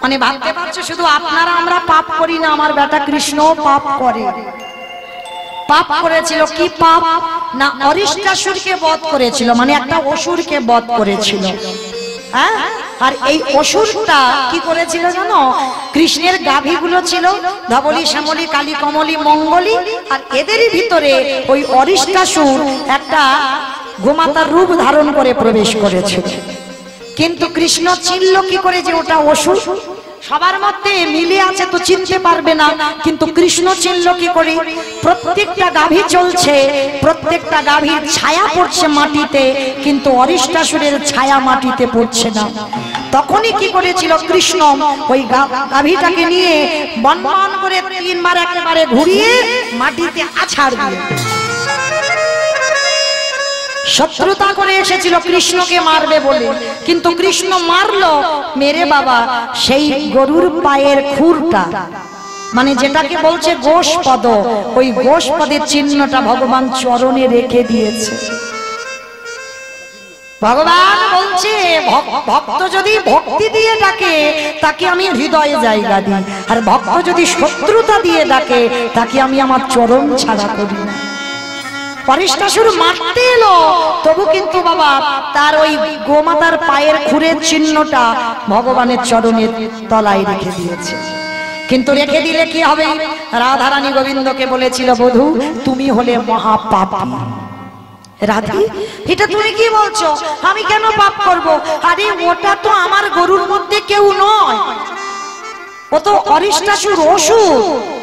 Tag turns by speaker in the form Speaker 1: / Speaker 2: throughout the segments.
Speaker 1: মানে ভাবতে পারছো শুধু আপনারা আমরা পাপ করি না, আমার বেটা কৃষ্ণ পাপ করে। পাপ করেছিল কি পাপ না, অরিষ্টাসুরকে বধ করেছিল, মানে একটা অসুরকে বধ করেছিল। হ্যাঁ, আর এই অসুরটা কি করেছিল জানো, কৃষ্ণের গাভীগুলো ছিল ধবলি শ্যামলী কালী কমলী মঙ্গলী, আর এদেরই ভিতরে ওই অরিষ্টাসুর একটা গোমাতার রূপ ধারণ করে প্রবেশ করেছিল। কিন্তু কৃষ্ণ চিনল কি করে যে ওটা অসুর? সবার মধ্যে মিলে আছে তো চিনতে পারবে না, কিন্তু কৃষ্ণ চিনল কি করে? প্রত্যেকটা গাভী চলছে, প্রত্যেকটা গাভীর ছায়া পড়ছে মাটিতে, কিন্তু অরিষ্টাসুরের ছায়া মাটিতে পড়ছে না। তখনই কি করেছিল কৃষ্ণ, ওই গাভীটাকে নিয়ে বনবন করে 3 বার একেবারে ঘুরিয়ে মাটিতে আছাড় দিয়ে শত্রুতা করে এসেছিল কৃষ্ণকে মারবে বলে, কিন্তু কৃষ্ণ মারলো, মেরে বাবা সেই গরুর পায়ের খুরটা, মানে যেটাকে বলছে গোষ্পদ, ওই গোষ্পদের চিহ্নটা ভগবান চরণে রেখে দিয়েছে। ভগবান বলছে ভক্ত যদি ভক্তি দিয়ে ডাকে তাকে আমি হৃদয়ে জায়গা দিই, আর ভক্ত যদি শত্রুতা দিয়ে ডাকে তাকে আমি আমার চরণ ছাড়া করি না। অরিষ্টাসুর মারতে এলো, তবু কিন্তু বাবা তার ওই গোমাতার পায়ের খুরের চিহ্নটা ভগবানের চরণের তলায় রেখে দিয়েছে। কিন্তু রেখে দিলে কি হবে? রাধারানী গোবিন্দকে বলেছিল, বধূ তুমি হলে মহাপাপী। রাধে, এটা তুমি কি বলছো? আমি কেন পাপ করব? আরে ওটা তো আমার গরুর মধ্যে কেউ নয়, ও তো অরিষ্টাসুর অসুর,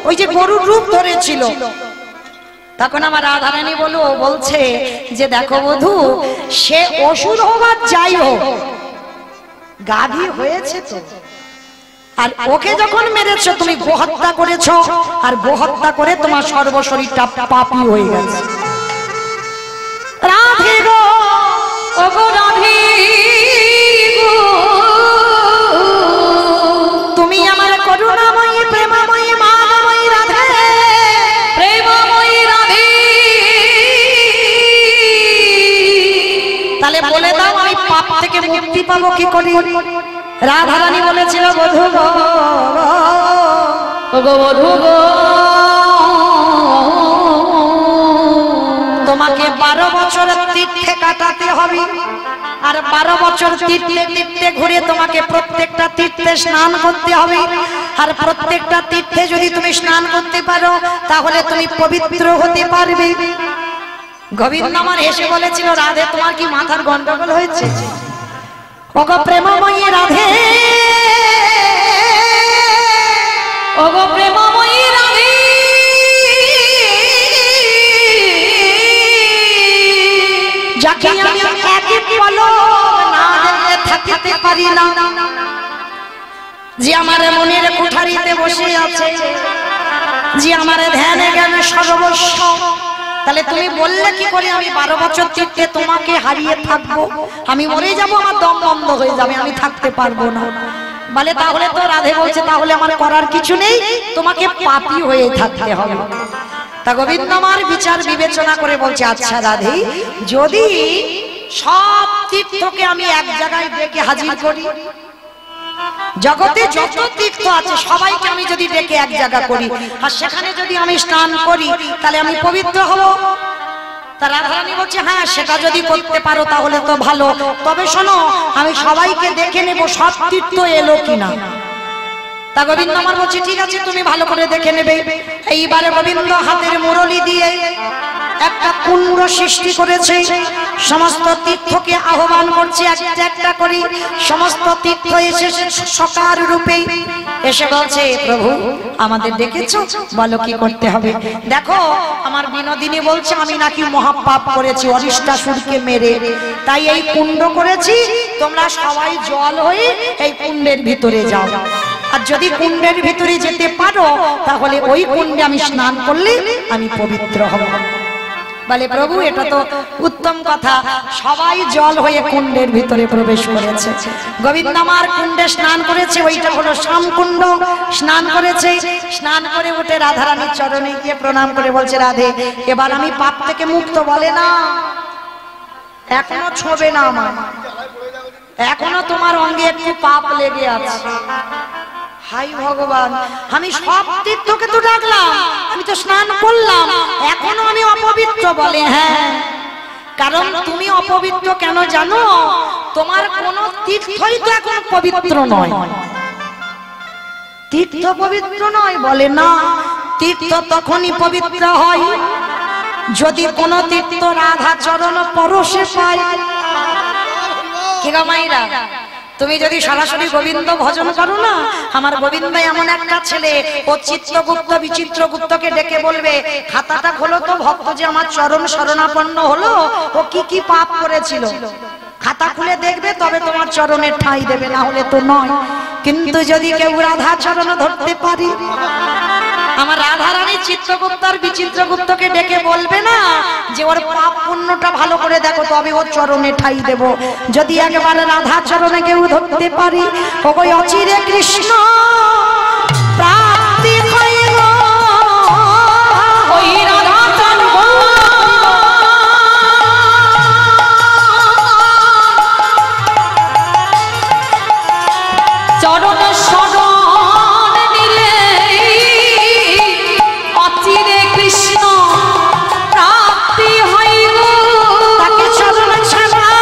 Speaker 1: ওই যে গরুর রূপ ধরেছিল। তখন আমার রাধারানী বলছে যে দেখো বধূ, সে অসুর হোক আর যাই হোক, গাভী হয়েছে তো, আর ওকে যখন মেরেছো তুমি গোহত্যা করেছো, আর গোহত্যা করে তোমার সর্বশরীরটা পাপী হয়ে গেছে। রাধে গো, ও গো রাধে গো, তুমি আমার করুণাময়ী প্রেমময়ী মানময়ী রাধে, প্রেমময়ী রাধে, তাহলে বলে দাও আমি পাপ থেকে মুক্তি পাবো কি করে? রাধারানী বলেছিল, বধূ গো, ও গো বধূ গো, তোমাকে 12 বছর তীর্থে কাটাতে হবে, আর 12 বছর তীর্থে তীর্থে ঘুরে তোমাকে প্রত্যেকটা তীর্থে স্নান করতে হবে, আর প্রত্যেকটা তীর্থে যদি তুমি স্নান করতে পারো তাহলে তুমি পবিত্র হতে পারবে। গোবিন্দ আমার হেসে বলেছিল, রাধে তোমার কি মাথার গন্ডগোল হয়েছে? ওগো প্রেমময়ী রাধে, ওগো প্রেমময়ী রাধে, যাকে আমি একে পলক না দেখলে থাকতে পারি না, যে আমার মনের কুঠারিতে বসে আছে, যে আমার ধ্যানে জ্ঞানে সর্বস্ব, তাহলে তুমি বললে কি করে আমি 12 বছর তীর্থে তোমাকে হারিয়ে থাকবো? আমি মরে যাবো, আমার দম বন্ধ হয়ে যাবে, আমি থাকতে পারবো না। বলে তাহলে তো রাধে বলছে তাহলে আমার করার কিছু নেই, তোমাকে পাপী হয়ে থাকতে হবে। তা গোবিন্দ আমার বিচার বিবেচনা করে বলছে, আচ্ছা রাধে, যদি সব তীর্থকে আমি এক জায়গায় ডেকে হাজির করি, জগতে যত তীর্থ আছে সবাইকে আমি যদি ডেকে এক জায়গা করি, আর সেখানে যদি আমি স্নান করি তাহলে আমি পবিত্র হব। তা রাধারানী বলছে, হ্যাঁ সেটা যদি করতে পারো তাহলে তো ভালো, তবে শোনো আমি সবাইকে দেখে নেব সব তীর্থ এলো কিনা। তা গোবিন্দ আমার বলছে, ঠিক আছে তুমি ভালো করে দেখে নেবে। এইবারে গোবিন্দ হাতের মুরলি দিয়ে একটা কুণ্ড সৃষ্টি করেছে, সমস্ত তীর্থকে আহ্বান করছে একটা একটা করে, সমস্ত তীর্থ এসেছে সকার রূপে, এসে বলছে, প্রভু আমাদের ডেকেছো, বলো কি করতে হবে। দেখো আমার বিনোদিনী বলছে আমি নাকি মহাপাপ করেছি অরিষ্টাসুরকে মেরে, তাই এই কুণ্ড করেছি, তোমরা সবাই জল হয়ে এই কুণ্ডের ভিতরে যাও, আর যদি কুণ্ডের ভিতরে যেতে পারো তাহলে ওই কুণ্ডে আমি স্নান করলে আমি পবিত্র হব। বলে প্রভু এটা তো উত্তম কথা, সবাই জল হয়ে কুণ্ডের ভিতরে প্রবেশ করেছে। গোবিন্দ আমার কুণ্ডে স্নান করেছে, ওইটা হলো শ্যামকুণ্ড, স্নান করেছে, স্নান করে উঠে রাধারানীর চরণে গিয়ে প্রণাম করে বলছে, রাধে এবার আমি পাপ থেকে মুক্ত। বলে না, এখনো ছোঁবে না আমার, এখনো তোমার অঙ্গে একটু পাপ লেগে আছে। হাই ভগবান, আমি সব তীর্থকে তো ডাকলাম, আমি তো স্নান করলাম, এখনো আমি অপবিত্র বলে? হ্যাঁ, কারণ তুমি অপবিত্র কেন জানো? তোমার কোন তীর্থই তো এখন পবিত্র নয়। তীর্থ পবিত্র নয় বলে না, তীর্থ তখনই পবিত্র হয় যদি কোন তীর্থ রাধা চরণ পরশে পায়। কি গো মাইরা, তুমি যদি সরাসরি গোবিন্দ ভজন করো না, আমার গোবিন্দ এমন একটা ছেলে, ও চিত্রগুপ্ত বিচিত্রগুপ্তকে ডেকে বলবে, খাতাটা খোলো তো, ভক্ত যে আমার চরণ শরণাপন্ন হলো, ও কি কি পাপ করেছিল, খাতা খুলে দেখবে, তবে তোমার চরণে ঠাঁই দেবে, না হলে তো নয়। কিন্তু যদি কেউ রাধা চরণ ধরতে পারি, আমার রাধা রানী চিত্রগুপ্ত আর বিচিত্রগুপ্তকে ডেকে বলবে না যে ওর পাপ পুণ্যটা ভালো করে দেখো, তবে ওর চরণে ঠাঁই দেব। যদি একবার রাধা চরণে কেউ ধরতে পারি, ওই অচিরে কৃষ্ণ প্রাপ্তি হইল, ওই রাধা চরণে শরণ নিলে অচিরে কৃষ্ণ প্রাপ্তি হইল। তাকে চরণ ছাড়া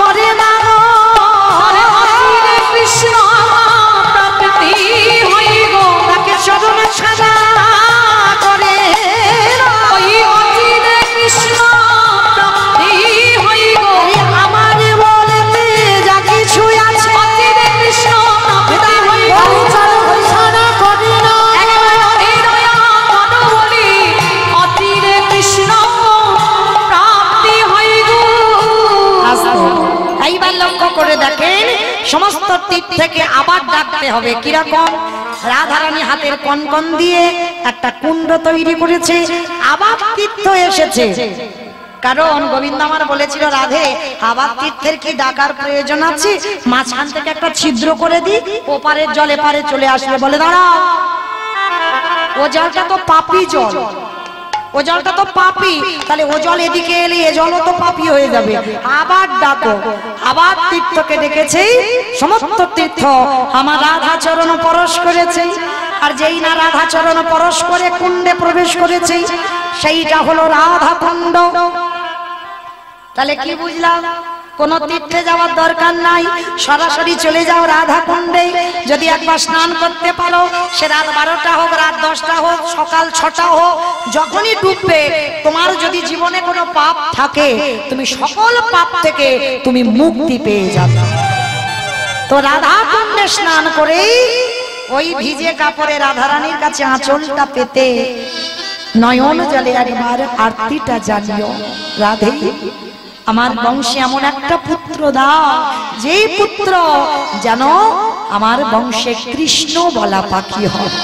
Speaker 1: করে না, অচিরে কৃষ্ণ প্রাপ্তি হইল, তাকে চরণ ছাড়া করে ওই অচিরে কৃষ্ণ প্রাপ্তি হইল। আমার বলতে যা কিছু আছে, অচিরে কৃষ্ণ প্রাপ্তি হইল, চরণ ছাড়া করে না, এই দয়া মন বলি অচিরে কৃষ্ণ প্রাপ্তি হইল। এইবার লক্ষ্য করে দেখেন, সমস্ত তীর্থ থেকে আবার ডাকতে হবে। কিরকম? রাধারানী হাতের কনকন দিয়ে একটা কুণ্ড তৈরি করেছে, আবার তীর্থ এসেছে। কারণ গোবিন্দ আমার বলেছিল, রাধে আবার তীর্থের কি ডাকার প্রয়োজন আছে? মাঝখান থেকে একটা ছিদ্র করে দিই, ওপারের জল এপারে চলে আসবে। বলে দাঁড়াও, ও জলটা তো পাপি জল, ও জলটা তো পাপি, তাহলে ও জল এদিকে এলে এ জলও তো পাপি হয়ে যাবে। আবার ডাকো। আবার তীর্থকে ডেকেছে, সমস্ত তীর্থ আমার রাধা চরণ পরশ করেছে। আর যেই না রাধা চরণ পরশ করে কুণ্ডে প্রবেশ করেছে, সেইটা হলো রাধা কুণ্ড। তাহলে কি বুঝলাম? কোন তীর্থে যাওয়ার দরকার নাই, সরাসরি চলে যাও রাধা কুণ্ডে। যদি একবার স্নান করতে পারো, সে রাত 12টা হোক, রাত 10টা হোক, সকাল 6টা হোক, যখনই ডুববে, তোমার যদি জীবনে কোনো পাপ থাকে, তুমি সকল পাপ থেকে তুমি মুক্তি পেয়ে যাবে। তো রাধা কুণ্ডে স্নান করে ওই ভিজে কাপড়ে রাধারানীর কাছে আঁচলটা পেতে নয়ন জলে একবার আরতিটা জানিও, রাধে আমার বংশে এমন একটা পুত্র দাও, যেই পুত্র যেন আমার বংশে কৃষ্ণ বলা পাখি হয়।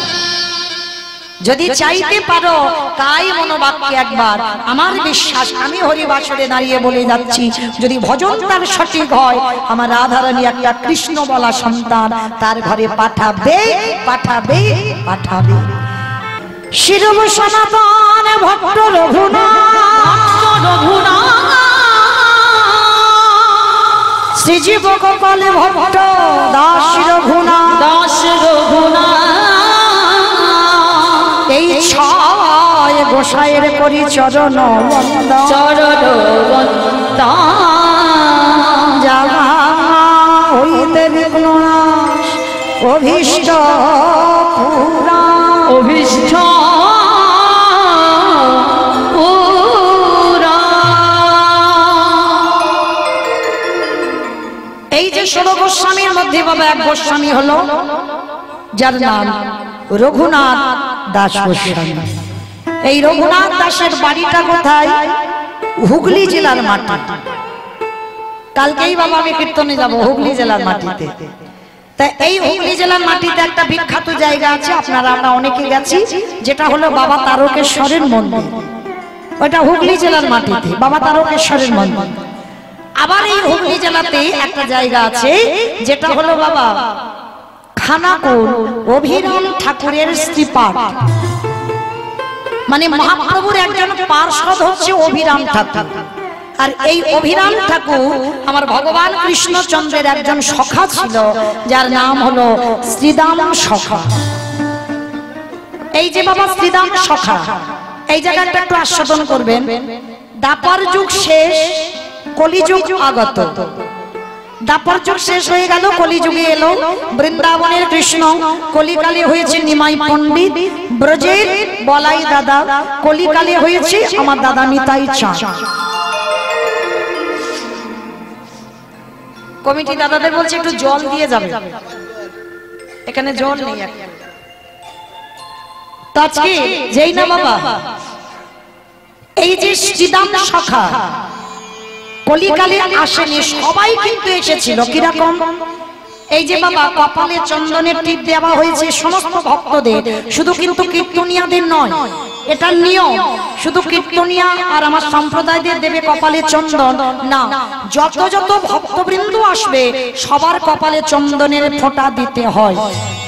Speaker 1: যদি চাইতে পারো, তাই মনোবাক্যে একবার, আমার বিশ্বাস, আমি হরিবাসরে দাঁড়িয়ে বলে যাচ্ছি, যদি ভজন তার সঠিক হয়, আমার রাধারানী একটা কৃষ্ণ বলা সন্তান তার ঘরে পাঠাবে, পাঠাবে, পাঠাবে। শিরব সনাতন ভট্ট রঘুনাথ, শ্রীজীব গোপাল ভট্ট দাস রঘুনাথ, দাস রঘুনাথ, এই ছয় গোসাইয়ের করি চরণ বন্দন, চরণ বন্দন। জামা হইতে বিঘ্ন নাশ, অভীষ্ট পুরা, অভীষ্ট পুরা। এই যে 16 গোস্বামীর মধ্যে বাবা এক গোস্বামী হলো, যার নাম রঘুনাথ দাস গোস্বামী। এই রঘুনাথ দাসের বাড়িটা কোথায়? হুগলি জেলার মাটি। কালকেই বাবা আমি কীর্তনে যাব হুগলি জেলার মাটিতে। তাই এই হুগলি জেলার মাটিতে একটা বিখ্যাত জায়গা আছে, আপনারা আমরা অনেকে গেছি, যেটা হলো বাবা তারকেশ্বরের মন্দির। ওইটা হুগলি জেলার মাটিতে বাবা তারকেশ্বরের মন্দির। আবার এই হুগলি জেলাতে একটা জায়গা আছে, যেটা হলো বাবা খানাকুল অভিরাম ঠাকুরের শ্রীপাঠ। মানে মহাপ্রভুর একজন পার্ষদ হচ্ছে অভিরাম ঠাকুর, আর এই অভিরাম ঠাকুর আমার ভগবান কৃষ্ণচন্দ্রের একজন সখা ছিল, যার নাম হলো শ্রীদাম সখা। এই যে বাবা শ্রীদাম সখা, এই জায়গাটা একটু আস্বাদন করবেন। দাপর যুগ শেষ, কলিযুগ আগত। দাপর যুগ শেষ হয়ে গেল, কলিযুগে এলো। বৃন্দাবনের কৃষ্ণ কলিকালে হয়েছে নিমাই পণ্ডিত, ব্রজের বলাই দাদা কলিকালে হয়েছে আমার দাদা নিতাই চাঁদ। কমিটি দাদাদের বলছে একটু জল দিয়ে যাবে, এখানে জল নেই। আজকে যেই না বাবা এই যে শ্রীদাম সখা কলিকালে আসেনি, সবাই কিন্তু এসেছিল। কিরকম? এই যে বাবা কপালে চন্দনের টিপ দেওয়া হয়েছে সমস্ত ভক্তদের, শুধু কিন্তু কীর্তনিয়াদের নয়, এটা নিয়ম। শুধু কীর্তনিয়া আর আমার সম্প্রদায়দের দেবে কপালে চন্দন না, যত যত ভক্তবৃন্দ আসবে সবার কপালে চন্দনের ফোঁটা দিতে হয়।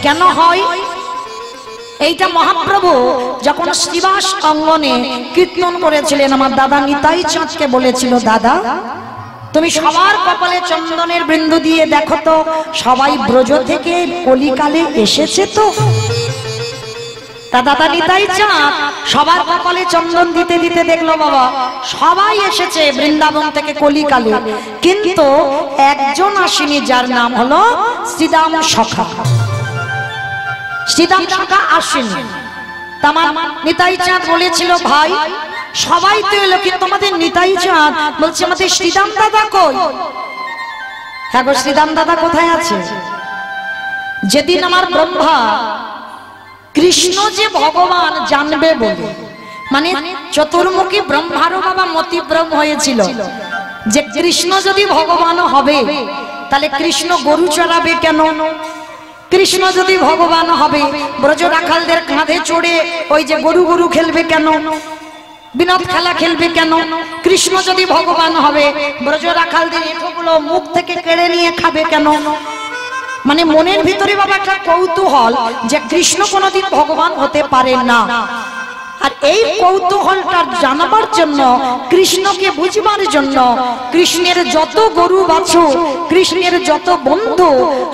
Speaker 1: কেন হয়? এইটা মহাপ্রভু যখন শ্রীবাস অঙ্গনে কীর্তন করেছিলেন, আমার দাদা নিতাই চাঁদকে বলেছিল, দাদা তুমি সবার কপালে চন্দনের বৃন্দ দিয়ে দেখো তো সবাই ব্রজ থেকে কলিকালে এসেছে তো। তা দাদা নিতাই চাঁদ সবার কপালে চন্দন দিতে দিতে দেখলো বাবা সবাই এসেছে বৃন্দাবন থেকে কলিকালে, কিন্তু একজন আসেনি, যার নাম হলো শ্রীদাম সখা। শ্রীদাম সখা আসেনি। তামার নিতাই চাঁদ বলেছিল, ভাই সবাই তো এলো, কিন্তু আমাদের নিতাই চাঁদ বলছে আমাদের শ্রীদাম দাদা কই? হ্যাঁ গো, শ্রীদাম দাদা কোথায় আছে? যেদিন আমার ব্রহ্মা কৃষ্ণ যে ভগবান জানবে বলে, মানে চতুর্মুখী ব্রহ্মারও বাবা মতিভ্রম হয়েছিল যে কৃষ্ণ যদি ভগবান হবে তাহলে কৃষ্ণ গরু চড়াবে কেন? কৃষ্ণ যদি ভগবান হবে ব্রজ রাখালদের কাঁধে চড়ে ওই যে গরু গরু খেলবে কেন? বিনোদ খেলা খেলবে কেন? কৃষ্ণ যদি ভগবান হবে ব্রজ রাখালদের এঁঠোগুলো মুখ থেকে কেড়ে নিয়ে খাবে কেন? মানে মনের ভিতরে বাবা একটা কৌতূহল যে কৃষ্ণ কোনোদিন ভগবান হতে পারে না। আর এই কৌতূহলটা জানাবার জন্য, কৃষ্ণকে বুঝবার জন্য কৃষ্ণের যত গরু বাছুর, কৃষ্ণের যত বন্ধু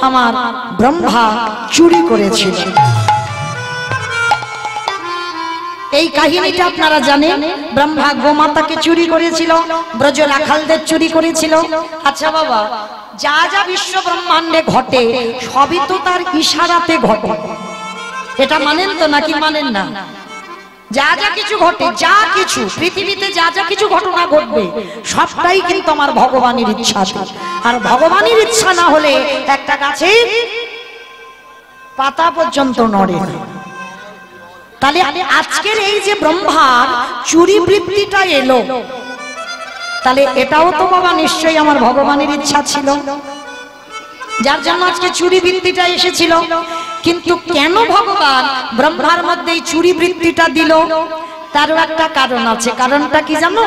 Speaker 1: আমার ব্রহ্মা চুরি করেছিল। এই কাহিনীটা আপনারা জানেন, ব্রহ্মা গোমাতাকে চুরি করেছিল, ব্রজ রাখালদের চুরি করেছিল। আচ্ছা বাবা, যা যা বিশ্ব ব্রহ্মাণ্ডে ঘটে সবই তো তার ইশারাতে ঘটে, এটা মানেন তো নাকি মানেন না? যা যা কিছু ঘটে, যা কিছু পৃথিবীতে যা যা কিছু ঘটনা ঘটবে সবটাই কিন্তু আমার ভগবানের ইচ্ছা। আর ভগবানের ইচ্ছা না হলে একটা গাছের পাতা পর্যন্ত নড়ে না। তাহলে আজকের এই যে ব্রহ্মার চুরি বৃত্তিটা এলো, তাহলে এটাও তো বাবা নিশ্চয়ই আমার ভগবানের ইচ্ছা ছিল, যার জন্য আজকে চুরি বৃত্তিটা এসেছিল। কিন্তু কেন ভগবান ব্রহ্মার মধ্যে এই চুরি বৃত্তিটা দিল? তারও একটা কারণ আছে। কারণটা কি জানো?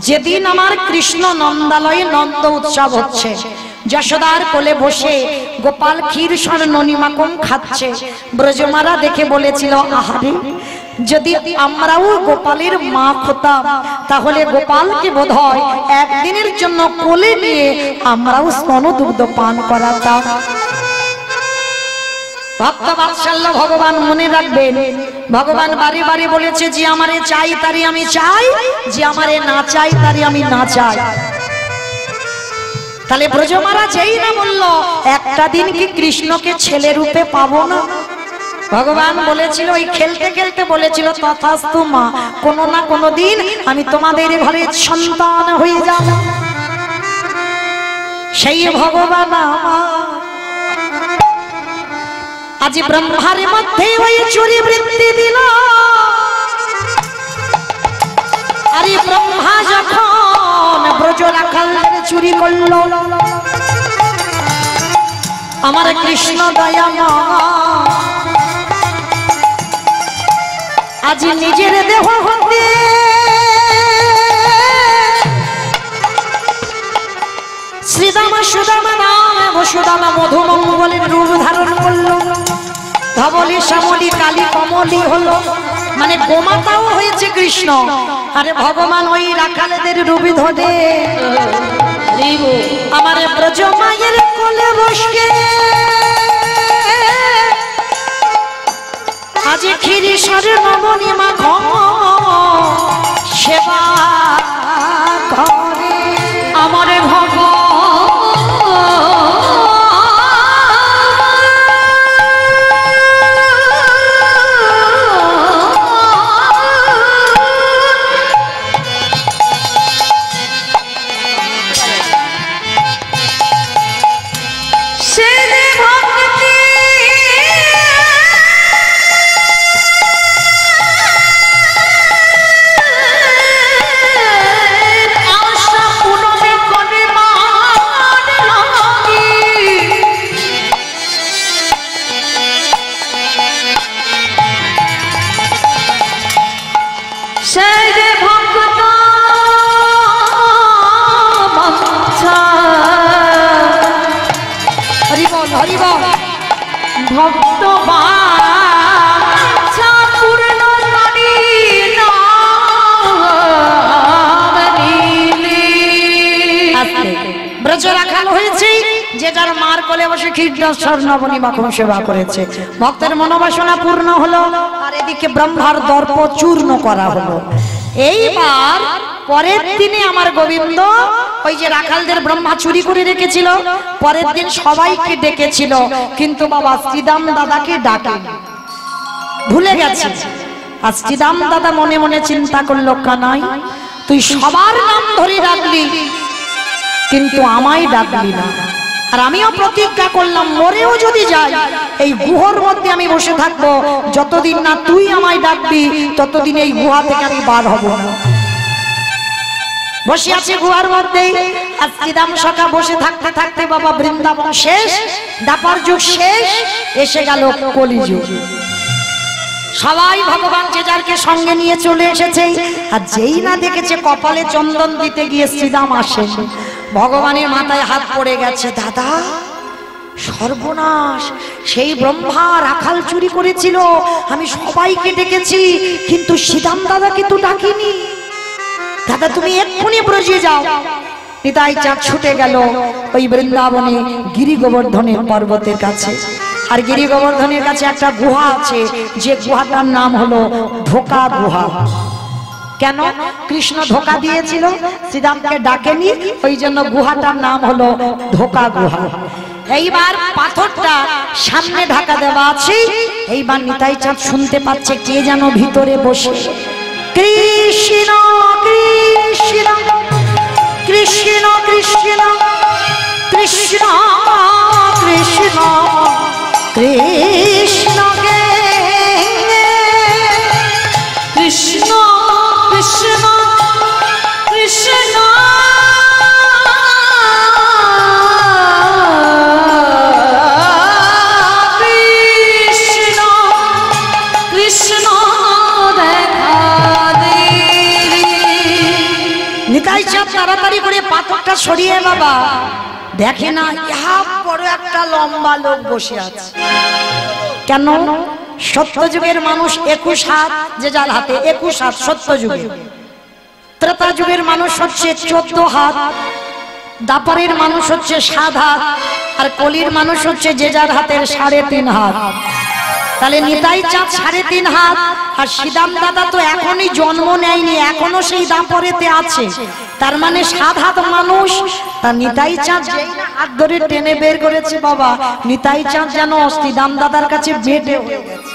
Speaker 1: যেদিন আমার কৃষ্ণ নন্দালয়ে নন্দ উৎসব হচ্ছে, যশোদার কোলে বসে গোপাল ক্ষীর স্বর্ণনি মাখন খাচ্ছে, ব্রজমারা দেখে বলেছিল, আহারে যদি আমরাও গোপালের মা হতাম তাহলে গোপালকে বোধহয় একদিনের জন্য কোলে নিয়ে আমরাও স্তনদুগ্ধ পান করাতাম। ভক্ত বাৎসল্য ভগবান মনে রাখবেন, ভগবান বারে বারে বলেছে, যে আমারে চাই তারই আমি চাই, যে আমারে না চাই তারই আমি না চাই। তাহলে ব্রজমারা যেই না বলল একটা দিন কি কৃষ্ণকে ছেলে রূপে পাবো না, ভগবান বলেছিল, ওই খেলতে খেলতে বলেছিল, তথাস্তু মা, কোনো না কোনো দিন আমি তোমাদের ঘরে সন্তান হয়ে যাব। সেই ভগবান আজ ব্রহ্মার মধ্যে ওই চুরি বৃত্তি দিল। আরে ব্রহ্মা যখন ব্রজ রাখালদের চুরি করলো, আমার কৃষ্ণ দয়াময় আজ নিজের দেহ হতে শ্রীদাম সুদামা নাম বসুদামা মধুমঙ্গলের রূপ ধারণ করলো। ধবলি শ্যামলি কালী কমলি হলো, মানে গোমাতাও হয়েছে কৃষ্ণ আরে ভগবান ওই রাখালেদের রূপে ধরে আমার ব্রজ মায়ের কোলে বসে আজ ক্ষীরি স্বর্ণমণি মাখ সেবা করে আমার ভগবান স্বর্ণমণি মাখন সেবা করেছে ভক্তের মনোবাসনা পূর্ণ হলো আর এদিকে ব্রহ্মার দর্প চূর্ণ করা হলো। এইবার পরের দিনে আমার গোবিন্দ ওই যে রাখালদের ব্রহ্মা চুরি করে রেখেছিল পরের দিন সবাইকে ডেকেছিল কিন্তু বাবা শ্রীদাম দাদাকে ডাকে ভুলে গেছে। আর শ্রীদাম দাদা মনে মনে চিন্তা করলো কানাই তুই সবার নাম ধরে ডাকলি কিন্তু আমায় ডাকলি না। আর আমিও প্রতিজ্ঞা করলাম মরেও যদি যাই এই গুহার মধ্যে আমি বসে থাকবো যতদিন না তুই আমায় ডাকবি ততদিন এই গুহা থেকে আমি বার হব না। বসে আছে গুহার মধ্যে আর শ্রীদাম সখা বসে থাকতে থাকতে বাবা বৃন্দাবন শেষ দাপার যুগ শেষ এসে গেল কলিযুগ। সবাই ভগবান যে যারকে সঙ্গে নিয়ে চলে এসেছে আর যেই না দেখেছে কপালে চন্দন দিতে গিয়ে শ্রীদাম আসে ভগবানের মাথায় হাত পড়ে গেছে। দাদা সর্বনাশ সেই ব্রহ্মা রাখাল চুরি করেছিল আমি সবাইকে ডেকেছি কিন্তু শ্রীদাম দাদাকে তো ডাকিনি। দাদা তুমি এক্ষুনি ব্রজে যাও। নিতাই চাঁদ ছুটে গেল ওই বৃন্দাবনে গিরি গোবর্ধনের পর্বতের কাছে। আর গিরি গোবর্ধনের কাছে একটা গুহা আছে যে গুহাটার নাম হলো ধোকা গুহা। কেন কৃষ্ণ ধোকা দিয়েছিল শ্রীরামকে ডাকেনি ওই জন্য গুহাটার নাম হলো ধোকা গুহা। এইবার পাথরটা সামনে ঢাকা দেওয়া আছে। এইবার নিতাই চাঁদ শুনতে পাচ্ছে কে যেন ভিতরে বসে কৃষ্ণ কৃষ্ণ কৃষ্ণ কৃষ্ণ কৃষ্ণ কৃষ্ণ কৃষ্ণ কৃষ্ণ কৃষ্ণ কৃষ্ণ কৃষ্ণ কৃষ্ণ দেখা দে। নিতাই চাঁদ তাড়াতাড়ি করে পাথরটা সরিয়ে বাবা দেখে না ইহা বড় একটা লম্বা লোক বসে আছে। কেন সত্যযুগের মানুষ 21 হাত যে যার হাতে 21 হাত সত্যযুগে। ত্রেতা যুগের মানুষ হচ্ছে 14 হাত, দাপরের মানুষ হচ্ছে 7 হাত আর কলির মানুষ হচ্ছে যে যার হাতের 3.5 হাত। তাহলে নিতাই চাঁদ 3.5 হাত আর শ্রীদাম দাদা তো এখনই জন্ম নেয়নি এখনো সেই দাপরেতে আছে তার মানে 7 হাত মানুষ। তা নিতাই চাঁদ যেই না হাত ধরে টেনে বের করেছে বাবা নিতাই চাঁদ যেন শ্রীদাম দাদার কাছে বেটে হয়ে গেছে।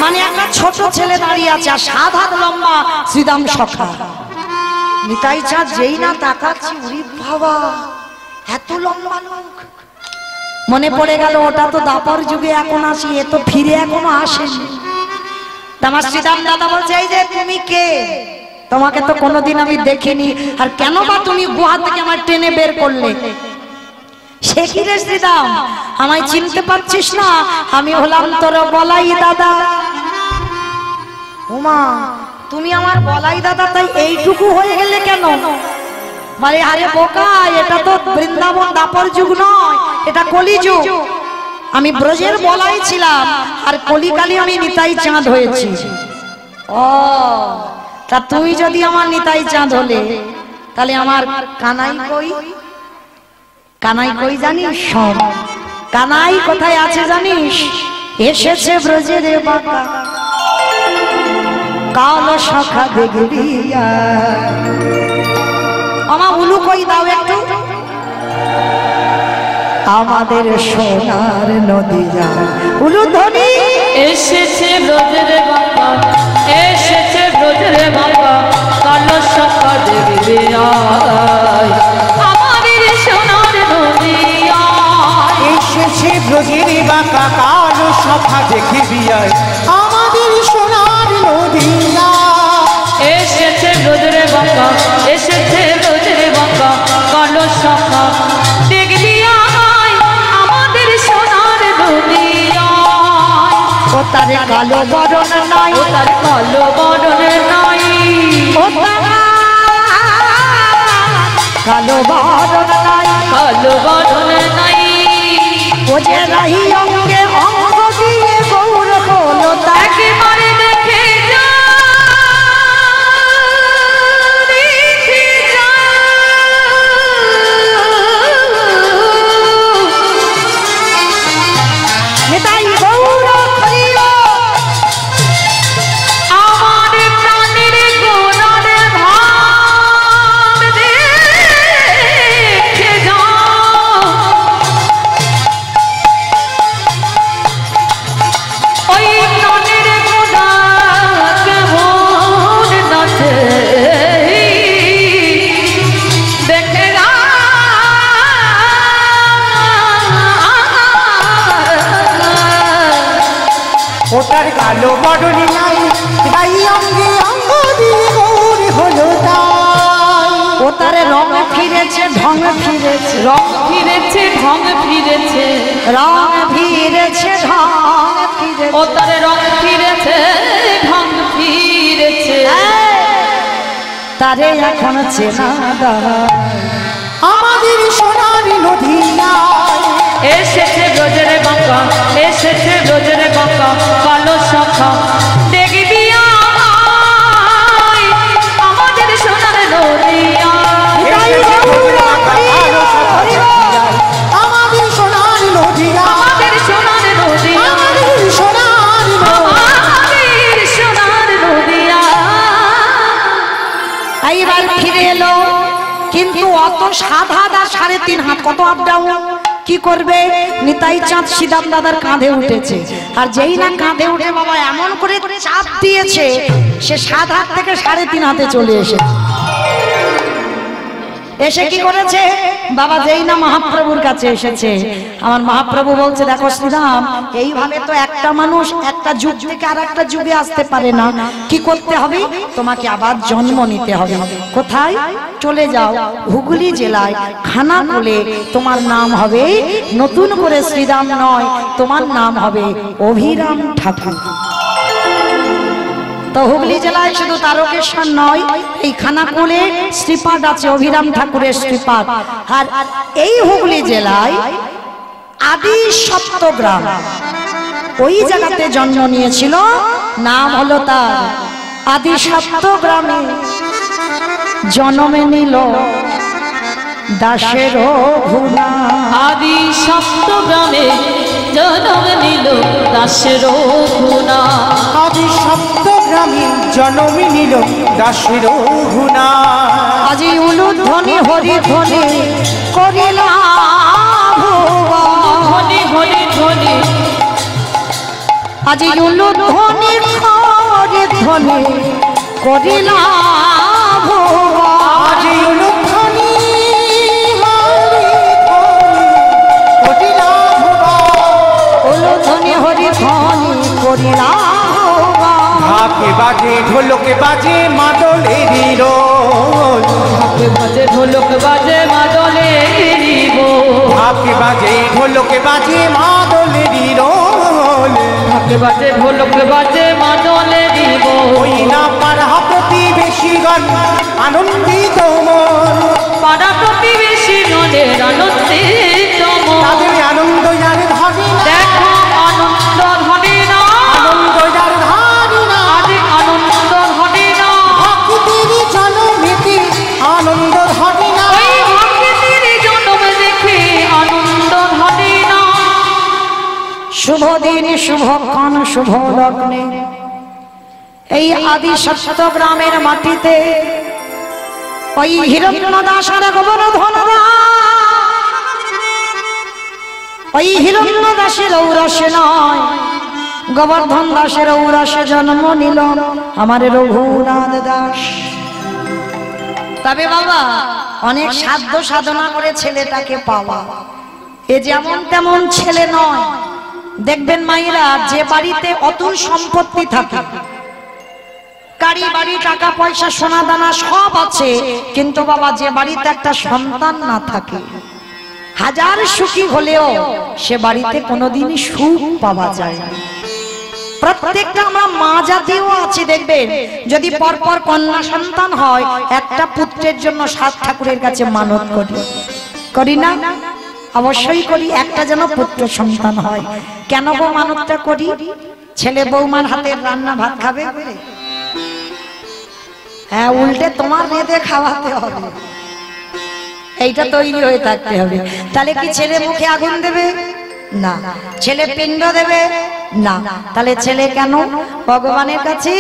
Speaker 1: মানে একটা ছোট ছেলে দাঁড়িয়ে আছে আর 7 হাত লম্বা শ্রীদাম সখা। নিতাই চাঁদ যেই না তাকাচ্ছি ওরে বাবা এত লম্বা লোক। মনে পড়ে গেল ওটা তো দাপর যুগে এখন আসি এ তো ফিরে এখনো আসেনি। আমার শ্রীদাম দাদা বলছে এই যে তুমি কে তোমাকে তো কোনোদিন আমি দেখিনি আর কেন বা তুমি গুহা থেকে আমার টেনে বের করলে। সে কি রে শ্রীদাম আমায় চিনতে পারছিস না আমি হলাম তোর বলাই দাদা। ওমা তুমি আমার বলাই দাদা তাই এইটুকু হয়ে গেলে কেন? মানে আরে বোকা এটা তো বৃন্দাবন দাপর যুগ নয় এটা কলিযুগ। আমি ব্রজের বলাই ছিলাম আর কলিকালে আমি নিতাই চাঁদ হয়েছি। ও তা তুই যদি আমার নিতাই চাঁদ হলে তাহলে আমার কানাই কই? কানাই কই জানিস? শোন, কানাই কোথায় আছে জানিস? এসেছে ব্রজের বাঁকা কালো শাখা দেখবিয়া। আমার উলু কই দাও একটু। আমাদের সোনার নদীয়া উলু ধ্বনি
Speaker 2: এসেছে ব্রজের বাঁকা, এসেছে ব্রজের বাঁকা কালো শাখা দেখবিয়া। আমাদের সোনার নদীয়া
Speaker 3: এসেছে ব্রজের বাঁকা কালো শাখা দেখবিয়া। আমাদের সোনার নদীয়া
Speaker 2: এসেছে ব্রজের বাঁকা, এসেছে ব্রজের বাঁকা কালো শাখা দেখবিয়া। আমাদের সোনার নদীয়া
Speaker 1: ও তারে কালো বরণ নাই,
Speaker 2: ও তার কালো বরণ নাই,
Speaker 1: ও তারা কালো বরণ নাই,
Speaker 2: কালো বরণ নাই।
Speaker 1: ও যে রাহি অঙ্গে অঙ্গ দিয়ে গৌর হলো তাকে
Speaker 2: একেবারে দেখে যা, দেখে যা।
Speaker 1: নিতাই গৌর হরিল।
Speaker 2: আমার প্রাণের গোনার ভাব দেখে যা। ওই প্রাণের গোনা কেমন নাচে দেখে যা।
Speaker 3: ওটার কালো বরণ নাই, তাই অঙ্গে অঙ্গ দিয়ে গৌর হলো তাই।
Speaker 1: ও তারে রং ফিরেছে ঢং ফিরেছে,
Speaker 2: রং ফিরেছে ঢং ফিরেছে,
Speaker 1: রং ফিরেছে ঢং ফিরেছে।
Speaker 2: ও তার রং ফিরেছে ঢং ফিরেছে।
Speaker 1: তারে এখন চেনা দায়।
Speaker 3: আমাদের সোনার নদীয়া
Speaker 2: এসেছে ব্রজের বাঁকা, এসেছে ব্রজের বাঁকা কালো শাখা দেখবি আমায়। আমাদের সোনার নদীয়া
Speaker 3: আমাদের সোনার নদীয়া
Speaker 2: আমাদের সোনার নদীয়া
Speaker 3: আমাদের সোনার নদীয়া।
Speaker 2: আমাদের সোনার নদীয়া।
Speaker 1: এইবার ফিরে এলো, কিন্তু অত 7 হাত আর 3.5 হাত, কত আপ ডাউন কি করবে? নিতাই চাঁদ সিদাম দাদার কাঁধে উঠেছে, আর যেই না কাঁধে উঠে বাবা এমন করে চাপ দিয়েছে সে 7 হাত থেকে 3.5 হাতে চলে এসেছে। এসে কি করেছে বাবা? যেই না মহাপ্রভুর কাছে এসেছে, আমার মহাপ্রভু বলছে দেখো শ্রীরাম, এইভাবে তো একটা মানুষ একটা যুগ থেকে আর একটা যুগে আসতে পারে না। কি করতে হবে? তোমাকে আবার জন্ম নিতে হবে। কোথায়? চলে যাও হুগলি জেলায় খানাকুলে, তোমার নাম হবে নতুন করে শ্রীরাম নয়, তোমার নাম হবে অভিরাম ঠাকুর। তো হুগলি জেলায় শুধু তারকেশ্বর নয়, এই খানাকুলে শ্রীপাদ আছে, অভিরাম ঠাকুরের শ্রীপাদ। আর এই হুগলি জেলায় আদি সপ্তগ্রাম, ওই জায়গাতে জন্ম নিয়েছিল, নাম হলো তার আদি সপ্তগ্রামে জন্মে নিল দাসের ভুনা।
Speaker 2: আদি সপ্তগ্রামে জন্ম নিল দাসের গুণা।
Speaker 3: আদি সপ্তগ্রামে জন্ম নিল দাসের গুণা।
Speaker 1: আজি উলুধ্বনি হরিধ্বনি করিলা
Speaker 2: ধ্বনি ধ্বনি ধ্বনি,
Speaker 1: আজি উলুধ্বনি হরিধ্বনি করিলা
Speaker 3: আজি উলুধ্বনি
Speaker 1: উলুধ্বনি হরিধ্বনি করিলা।
Speaker 3: ঢাকে বাজে ঢোলকে বাজে মাদলেরই রোল।
Speaker 2: ঢাকে বাজে ঢোলক বাজে মাদলেরই বোল।
Speaker 3: ঢাকে বাজে ঢোলকে বাজে মাদলেরই রোল।
Speaker 2: ঢাকে বাজে ঢোলক বাজে মাদলেরই বোল।
Speaker 3: ওই না পাড়া প্রতিবেশীগণ আনন্দিত মন।
Speaker 2: পাড়া প্রতিবেশী গণের আনন্দিত মন।
Speaker 3: তাদের আনন্দ যার ধরে না,
Speaker 2: দেখো আনন্দ ধরে না,
Speaker 3: আনন্দ যার ধরে না।
Speaker 2: আজ আনন্দ ধরে না।
Speaker 1: দিন শুভক্ষণ শুভ লগ্নে এই আদি সত্য গ্রামের মাটিতে ওই হিরণ্য দাস আর গোবর্ধন ওই হিরণ্য দাসের ঔরসে নয় গোবর্ধন দাসের ঔরসে জন্ম নিল আমার রঘুনাথ দাস। তবে বাবা অনেক সাধ্য সাধনা করে ছেলেটাকে পাওয়া, এ যেমন তেমন ছেলে নয়। দেখবেন মায়েরা, যে বাড়িতে অতুল সম্পত্তি থাকে, গাড়ি বাড়ি টাকা পয়সা সোনা দানা সব আছে, কিন্তু বাবা যে বাড়িতে একটা সন্তান না থাকে, হাজার সুখী হলেও সে বাড়িতে কোনোদিনই সুখ পাওয়া যায় না। প্রত্যেকটা আমরা মা জাতিও আছি, দেখবেন যদি পরপর কন্যা সন্তান হয়, একটা পুত্রের জন্য 7 ঠাকুরের কাছে মানত করি, করি না? অবশ্যই করি, একটা যেন পুত্র সন্তান হয়। কেন গো মানতটা করি? ছেলে বৌমার হাতের রান্না ভাত খাবে, হ্যাঁ, উল্টে তোমার রেঁধে খাওয়াতে হবে, এইটা তৈরি হয়ে থাকতে হবে। তাহলে কি ছেলে মুখে আগুন দেবে? না। ছেলে পিণ্ড দেবে? না। তাহলে ছেলে কেন? ভগবানের কাছে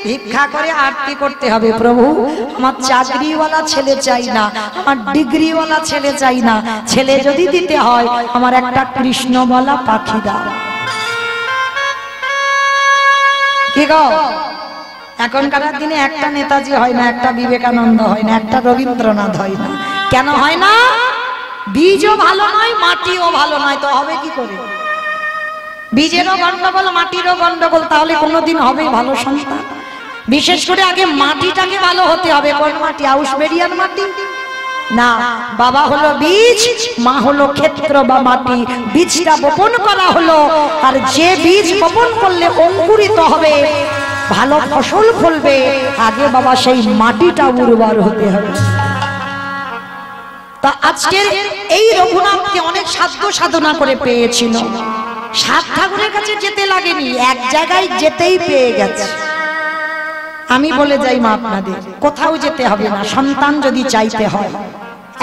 Speaker 1: ভিক্ষা করে আরতি করতে হবে, প্রভু আমার চাকরিওয়ালা ছেলে চাই না, আমার ডিগ্রিওয়ালা ছেলে চাই না, ছেলে যদি দিতে হয় আমার একটা কৃষ্ণ বলা পাখি দাও। কি গো, এখনকার দিনে একটা নেতাজি হয় না, একটা বিবেকানন্দ হয় না, একটা রবীন্দ্রনাথ হয় না। কেন হয় না? বীজও ভালো নয়, মাটিও ভালো নয়, তো হবে কি করে? বীজেরও গন্ডগোল, মাটিরও গন্ডগোল, তাহলে কোনোদিন হবে ভালো সন্তান? বিশেষ করে আগে মাটিটাকে ভালো হতে হবে। কোন মাটি? আউসবেরিয়ান মাটি না, বাবা হলো বীজ, মা হলো ক্ষেত্র বা মাটি। বীজটা বপন করা হলো, আর যে বীজ বপন করলে অঙ্কুরিত হবে, ভালো ফসল ফলবে, আগে বাবা সেই মাটিটা উর্বর হতে হবে। তা আজকের এই রঘুনাথকে অনেক সাধ্য সাধনা করে পেয়েছিল, 7 ঠাকুরের কাছে যেতে লাগেনি, এক জায়গায় যেতেই পেয়ে গেছে। আমি বলে যাই মা আপনাদের, কোথাও যেতে হবে না, সন্তান যদি চাইতে হয়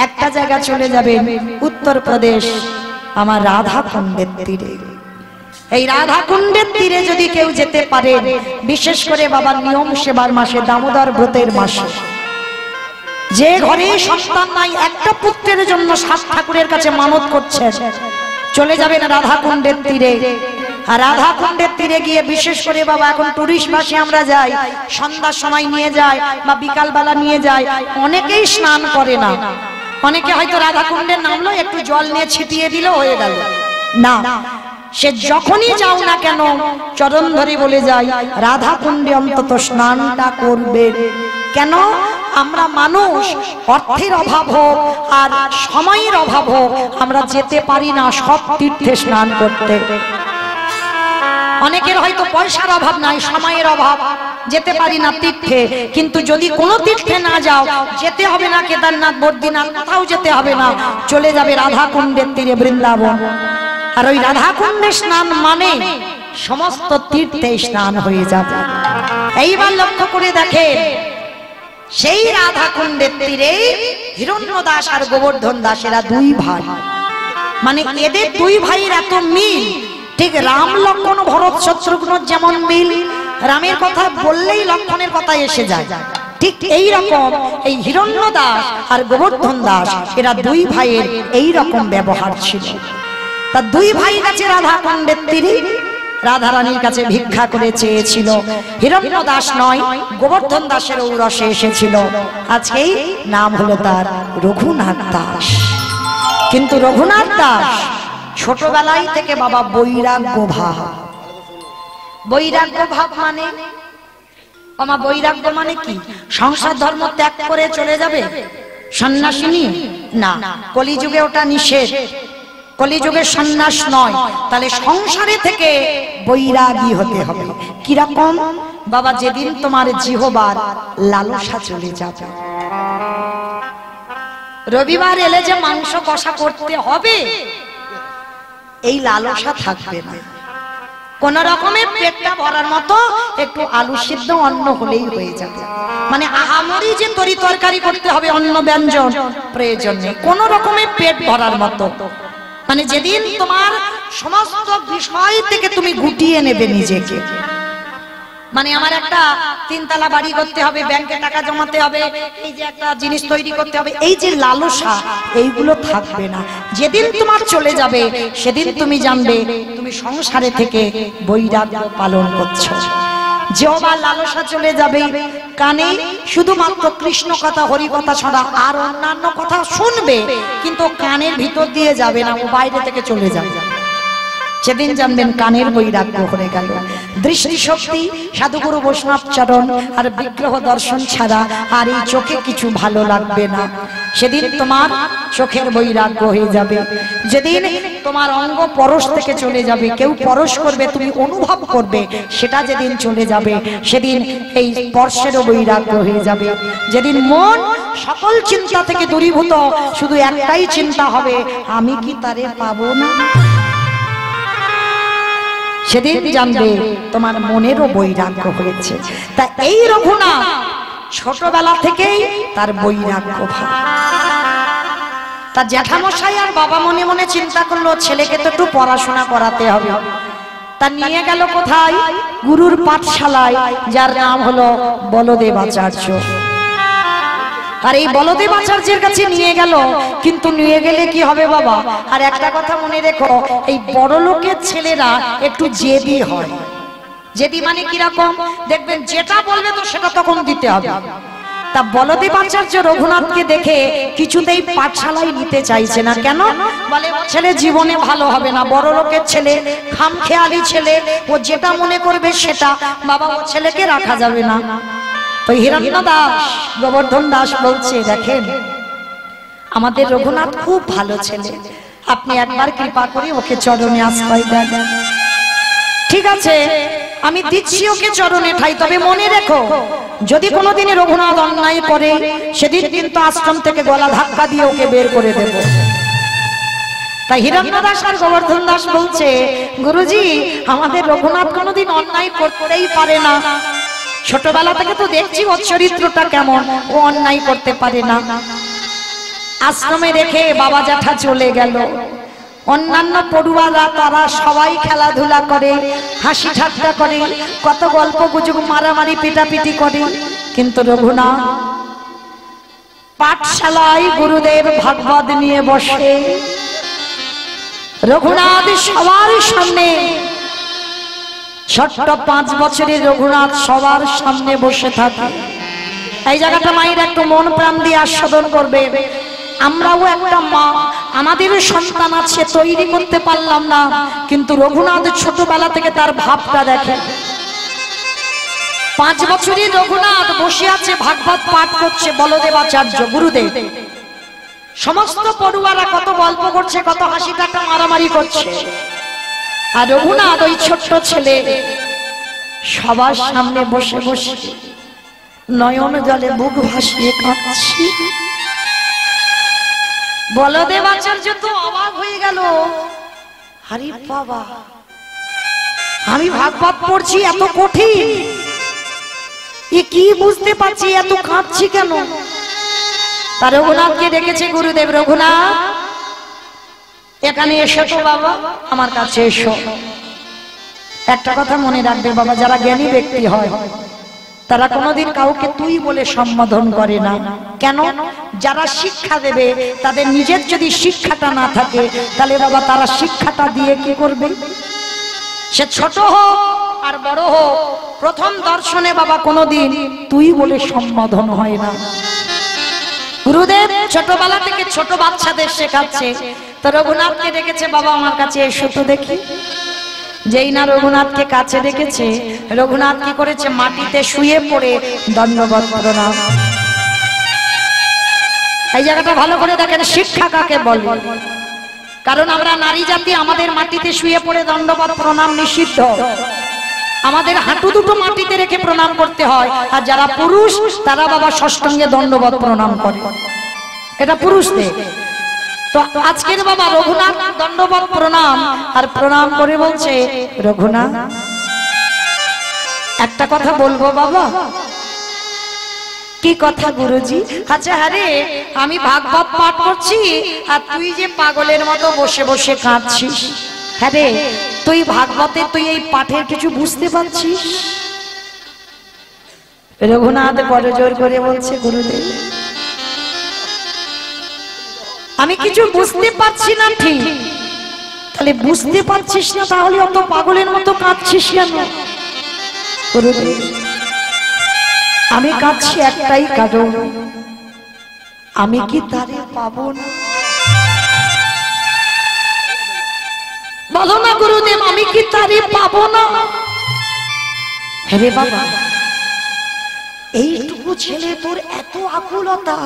Speaker 1: একটা জায়গা চলে যাবেন, উত্তরপ্রদেশ, আমার রাধা কুণ্ডের তীরে। এই রাধা কুণ্ডের তীরে যদি কেউ যেতে পারে, বিশেষ করে বাবার নিয়ম সেবার মাসে, দামোদর ব্রতের মাসে, যে ঘরে সন্তান নাই, একটা পুত্রের জন্য 7 ঠাকুরের কাছে মানত করছে, চলে যাবেন রাধা কুণ্ডের তীরে। আর রাধা কুণ্ডের তীরে গিয়ে বিশেষ করে বাবা এখন টুরিস্ট বাসে আমরা যাই, সন্ধ্যার সময় নিয়ে যায় বা বিকাল বেলা নিয়ে যায়, অনেকেই স্নান করে না। অনেকে হয়তো রাধা কুণ্ডে নামলো, একটু জল নিয়ে ছিটিয়ে দিল, হয়ে গেল না। সে যখনই যাও না কেন, চরণ ধরে বলে যায় রাধা কুণ্ডে অন্তত স্নানটা করবে। কেন? আমরা মানুষ, অর্থের অভাব হোক আর সময়ের অভাব হোক, আমরা যেতে পারি না সব তীর্থে স্নান করতে। অনেকের হয়তো পয়সার অভাব নাই, সময়ের অভাব, যেতে পারি না তীর্থে। কিন্তু যদি কোনো তীর্থে না যাও, যেতে হবে না কেদারনাথ, বদ্রীনাথ, কোথাও যেতে হবে না, চলে যাবে রাধা কুণ্ডের তীরে, বৃন্দাবন। আর ওই রাধা কুণ্ডে স্নান মানে সমস্ত তীর্থে স্নান হয়ে যাবে। এইবার লক্ষ্য করে দেখেন, সেই রাধা কুণ্ডের তীরে হিরণ্য দাস আর গোবর্ধন দাসেরা 2 ভাই, মানে এদের 2 ভাইয়ের এত মিল, ঠিক রাম লক্ষ্মণ ভরত শত্রুঘ্নর যেমন মিল, রামের কথা বললেই লক্ষ্মণের কথা এসে যায়, ঠিক এই রকম এই হিরণ্য দাস আর গোবর্ধন দাস, এরা 2 ভাইয়ের এই রকম ব্যবহার ছিল। তা 2 ভাই কাছে রাধা কুণ্ডের তীরে রাধা রানীর কাছে ভিক্ষা করে চেয়েছিল। হিরণ্য দাস নয়, গোবর্ধন দাসের ঔরসে এসেছিল। আজকেই নাম হলো তার রঘুনাথ দাস। কিন্তু রঘুনাথ দাস ছোটবেলায় থেকে বাবা বৈরাগ্য ভাব। বৈরাগ্য ভাব মানে, আমার বৈরাগ্য মানে কি? সংসার ধর্ম ত্যাগ করে চলে যাবে সন্ন্যাসিনী? না, কলিযুগে ওটা নিষেধ, কলিযুগের সন্ন্যাস নয়। তাহলে সংসারে থেকে বৈরাগী হতে হবে। কিরকম? বাবা, যেদিন তোমার জিহবার লালসা চলে যাবে, রবিবার এলে যে মাংস কষা করতে হবে, এই লালসা থাকবে না। কোন রকমের পেটটা ভরার মতো একটু আলু সিদ্ধ অন্ন হলেই হয়ে যাবে। মানে আহামরি যে তরি তরকারি করতে হবে, অন্ন ব্যঞ্জন প্রয়োজন নেই, কোন রকমের পেট ভরার মতো। মানে যেদিন তোমার সমস্ত বিষয় থেকে তুমি গুটিয়ে নেবে নিজেকে। মানে আমার একটা 3 তলা বাড়ি করতে হবে, ব্যাংকে টাকা জমাতে হবে, এই যে একটা জিনিস তৈরি করতে হবে, এই যে লালসা এইগুলো থাকবে না। যেদিন তোমার চলে যাবে সেদিন তুমি জানবে তুমি সংসারে থেকে বৈরাগ্য পালন করছো। যেবা লালসা চলে যাবে, কানে শুধুমাত্র কৃষ্ণ কথা হরি কথা ছাড়া আর অন্যান্য কথা শুনবে, কিন্তু কানের ভিতর দিয়ে যাবে না, ও বাইরে থেকে চলে যাবে। সেদিন জানবেন কানের বৈরাগ্য হয়ে গেল। দৃষ্টিশক্তি সাধুগুরু বৈষ্ণব চরণ আর বিগ্রহ দর্শন ছাড়া আর এই চোখে কিছু ভালো লাগবে না। সেদিন তোমার চোখের বৈরাগ্য হয়ে যাবে। যেদিন তোমার অঙ্গ পরশ থেকে চলে যাবে, কেউ পরশ করবে তুমি অনুভব করবে, সেটা যেদিন চলে যাবে সেদিন এই স্পর্শেরও বৈরাগ্য হয়ে যাবে। যেদিন মন সকল চিন্তা থেকে দূরীভূত, শুধু একটাই চিন্তা হবে, আমি কি তারে পাবো না, সেদিন জানবে তোমার মনেরও বৈরাগ্য হয়েছে। তা এই রঘুনাথ ছোটবেলা থেকেই তার বৈরাগ্য ভাব। তার জ্যাঠামশাই আর বাবা মনে মনে চিন্তা করলো ছেলেকে তো একটু পড়াশোনা করাতে হবে। তা নিয়ে গেল কোথায়? গুরুর পাঠশালায়, যার নাম হলো বলদেব আচার্য। আর এই বলদেব আচার্যের কাছে নিয়ে গেল, কিন্তু নিয়ে গেলে কি হবে বাবা? আর একটা কথা মনে রেখো, এই বড় লোকের ছেলেরা একটু জেদি হয়। জেদি মানে কিরকম দেখবেন, যেটা বলবে তো সেটা তখন দিতে হবে। তা বলদেব আচার্য রঘুনাথকে দেখে কিছুতেই পাঠশালায় নিতে চাইছে না। কেন? বলে ছেলে জীবনে ভালো হবে না, বড় লোকের ছেলে, খামখেয়ালি ছেলে, ও যেটা মনে করবে সেটা, বাবা ও ছেলেকে রাখা যাবে না। তো হিরণ্য দাস, গোবর্ধন দাস বলছে, দেখেন আমাদের রঘুনাথ খুব ভালো ছেলে, আপনি একবার কৃপা করে ওকে চরণে আশ্রয় দেন। ঠিক আছে, আমি দিচ্ছি ওকে চরণে ঠাই, তবে মনে রেখো যদি কোনোদিনই রঘুনাথ অন্যায় করে সেদিন কিন্তু আশ্রম থেকে গলা ধাক্কা দিয়ে ওকে বের করে দেব। তাই হিরণ্য দাস আর গোবর্ধন দাস বলছে, গুরুজি আমাদের রঘুনাথ কোনোদিন অন্যায় করতেই পারে না, ছোটবেলা থেকে তো দেখছি ওর চরিত্রটা কেমন, ও অন্যায় করতে পারে না। আশ্রমে রেখে বাবা জ্যাঠা চলে গেল। অন্যান্য পড়ুয়ারা তারা সবাই খেলাধুলা করে, হাসি ঠাট্টা করে, কত গল্প গুজব, মারামারি পিটাপিটি করে, কিন্তু রঘুনাথ পাঠশালায় গুরুদেব ভাগবত নিয়ে বসে। রঘুনাথ সবার সামনে, ছোট্ট 5 বছরের রঘুনাথ সবার সামনে বসে থাকে। এই জায়গাটা মায়ের একটু মন প্রাণ দিয়ে আস্বাদন করবে। আমরাও একটা মা, আমাদেরও সন্তান আছে, তৈরি করতে পারলাম না, কিন্তু রঘুনাথ ছোটবেলা থেকে তার ভাবটা দেখে। 5 বছরের রঘুনাথ বসে আছে, ভাগবত পাঠ করছে বলদেব আচার্য গুরুদেব। সমস্ত পড়ুয়ারা কত গল্প করছে, কত হাসি ঠাট্টা মারামারি করছে, আর রঘুনাথ ওই ছোট্ট ছেলে সবার সামনে বসে বসে নয়ন জলে বুক ভাসিয়ে কাঁদছে। বলদেব আচার্য তো অবাক হয়ে গেল, আরে বাবা, আমি ভাগবত পড়ছি এত কঠিন, এ কি বুঝতে পারছি, এত কাঁদছি কেন? তার রঘুনাথকে ডেকেছে গুরুদেব, রঘুনাথ এখানে এসো তো বাবা, আমার কাছে এসো। একটা কথা মনে রাখবে বাবা, যারা জ্ঞানী ব্যক্তি হয় তারা কোনোদিন কাউকে তুই বলে সম্বোধন করে না। কেন? যারা শিক্ষা দেবে তাদের নিজের যদি শিক্ষাটা না থাকে, তাহলে বাবা তারা শিক্ষাটা দিয়ে কি করবে? সে ছোট হোক আর বড় হোক, প্রথম দর্শনে বাবা কোনোদিন তুই বলে সম্বোধন হয় না। গুরুদেব ছোটবেলা থেকে ছোট বাচ্চাদের শেখাচ্ছে। তো রঘুনাথকে ডেকেছে, বাবা আমার কাছে এসো তো দেখি। যেই না রঘুনাথকে কাছে ডেকেছে, রঘুনাথ কি করেছে? মাটিতে শুয়ে পড়ে দণ্ডবত প্রণাম। এই জায়গাটা ভালো করে দেখেন, শিক্ষা কাকে বলে? কারণ আমরা নারী জাতি, আমাদের মাটিতে শুয়ে পড়ে দণ্ডবত প্রণাম নিষিদ্ধ। আমাদের হাঁটু দুটো মাটিতে রেখে প্রণাম করতে হয়, আর যারা পুরুষ তারা বাবা ষষ্ঠঙ্গে দণ্ডবত প্রণাম করে, এটা পুরুষদের। তো আজকের বাবা রঘুনাথ দণ্ডবত প্রণাম, আর প্রণাম করে বলছে, রঘুনাথ একটা কথা বলবো বাবা। কি কথা গুরুজি? আচ্ছা আরে আমি ভাগবত পাঠ করছি আর তুই যে পাগলের মতো বসে বসে কাঁদছিস, হ্যাঁ রে, তুই ভাগবতে তুই এই পাঠের কিছু বুঝতে পারছিস? রঘুনাথ বড় জোর করে বলছে, গুরুদেব আমি কিছু বুঝতে পারছি না। ঠিক, তাহলে বুঝতে পারছিস না, তাহলে অত পাগলের মতো কাঁদছিস কেন? গুরুদেব আমি কাঁদছি একটাই কারণ, আমি কি তারে পাবো না? বলো না গুরুদেব, আমি কি তারে পাবো না? হ্যাঁ বাবা, এইটুকু ছেলে তোর এত আকুলতা,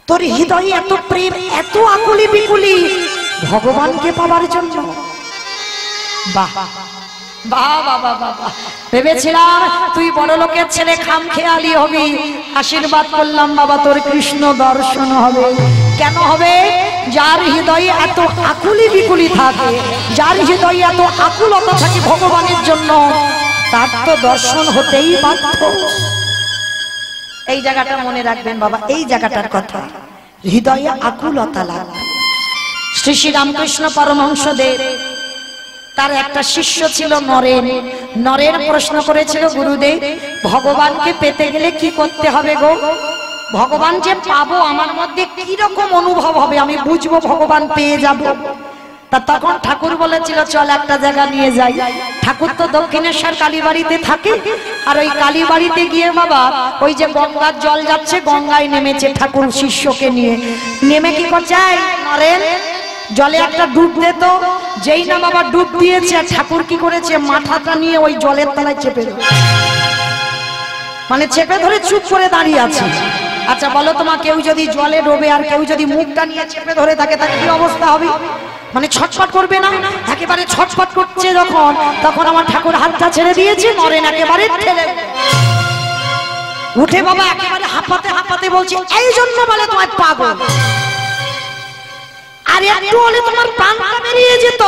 Speaker 1: তোর হৃদয়ে এত প্রেম, এত আকুলি বিকুলি ভগবানকে পাওয়ার জন্য। বাহ বাহ বাবা বাবা, ভেবেছিলাম তুই বড় লোকের ছেলে, খাম খেয়ালি হবি। আশীর্বাদ করলাম বাবা, তোর কৃষ্ণ দর্শন হবে। কেন হবে? যার হৃদয়ে এত আকুলি বিকুলি থাকে, যার হৃদয়ে এত আকুলতা থাকে ভগবানের জন্য, তার তো দর্শন হতেই বাধ্য। এই জায়গাটা মনে রাখবেন বাবা, এই জায়গাটার কথা, হৃদয়ে আকুলতা লাগবে। শ্রী শ্রী রামকৃষ্ণ পরমহংসদেব, তার একটা শিষ্য ছিল নরেন। নরেন প্রশ্ন করেছিল, গুরুদেব ভগবানকে পেতে গেলে কি করতে হবে গো? ভগবান যে পাবো, আমার মধ্যে কি রকম অনুভব হবে, আমি বুঝবো ভগবান পেয়ে যাব? তা তখন ঠাকুর বলেছিল, চল একটা জায়গা নিয়ে যাই। ঠাকুর তো দক্ষিণেশ্বর কালীবাড়িতে থাকে, আর ওই কালীবাড়িতে গিয়ে বাবা ওই যে গঙ্গার জল যাচ্ছে, গঙ্গায় নেমেছে ঠাকুর শিষ্যকে নিয়ে। নেমে কি করছে, নরেন জলে একটা ডুব দে তো। যেই না বাবা ডুব দিয়েছে, ঠাকুর কি করেছে, মাথাটা নিয়ে ওই জলের তলায় চেপে ধরে, মানে চেপে ধরে চুপ করে দাঁড়িয়ে আছে। আচ্ছা বলো তোমা, কেউ যদি জলে ডোবে আর কেউ যদি মুখটা নিয়ে চেপে ধরে থাকে, তার কি অবস্থা হবে? মানে ছটফট করবে না? একেবারে ছটফট করছে যখন, তখন আমার ঠাকুর হাতটা ছেড়ে দিয়েছে, নরেন একেবারে ঠেলে উঠে বাবা একেবারে হাঁপাতে হাঁপাতে বলছে, এই জন্য বলে তোমার পাগল, আর একটু হলে তোমার প্রাণটা বেরিয়ে যেত।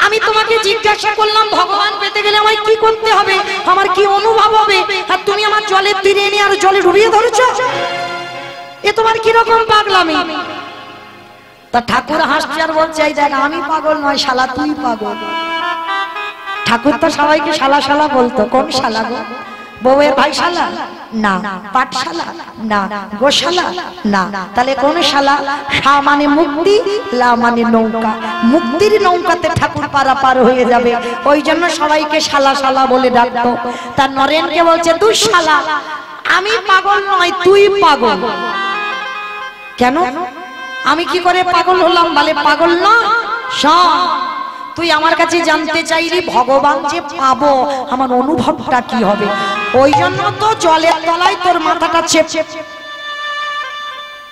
Speaker 1: আমি তোমাকে জিজ্ঞাসা করলাম, ভগবান পেতে গেলে আমায় কি করতে হবে, আমার কি অনুভব হবে, আর তুমি আমার জলের তীরে এনে আর জলে ডুবিয়ে ধরেছো? এ তোমার কি রকম পাগলামি? তা ঠাকুর হাসছে আর বলছে, এই দেখ আমি পাগল নয় শালা, তুই পাগল। ঠাকুর তো সবাইকে শালা শালা বলতো। কোন শালা গো? বউয়ের ভাই শালা না, পাঠশালা না, গোশালা না, তাহলে কোন শালা? শা মানে মুক্তি, লা মানে নৌকা। মুক্তির নৌকাতে ঠাকুর পারাপার হয়ে যাবে, ওই জন্য সবাইকে শালা শালা বলে ডাকতো। তার নরেনকে বলছে, তুই শালা, আমি পাগল নয়, তুই পাগল। কেন? আমি কি করে পাগল হলাম? বলে পাগল না, শোন, তুই আমার কাছে জানতে চাইলি ভগবান যে পাবো আমার অনুভবটা কি হবে, ওই জন্য তো জলের তলায় তোর মাথাটা চেপে,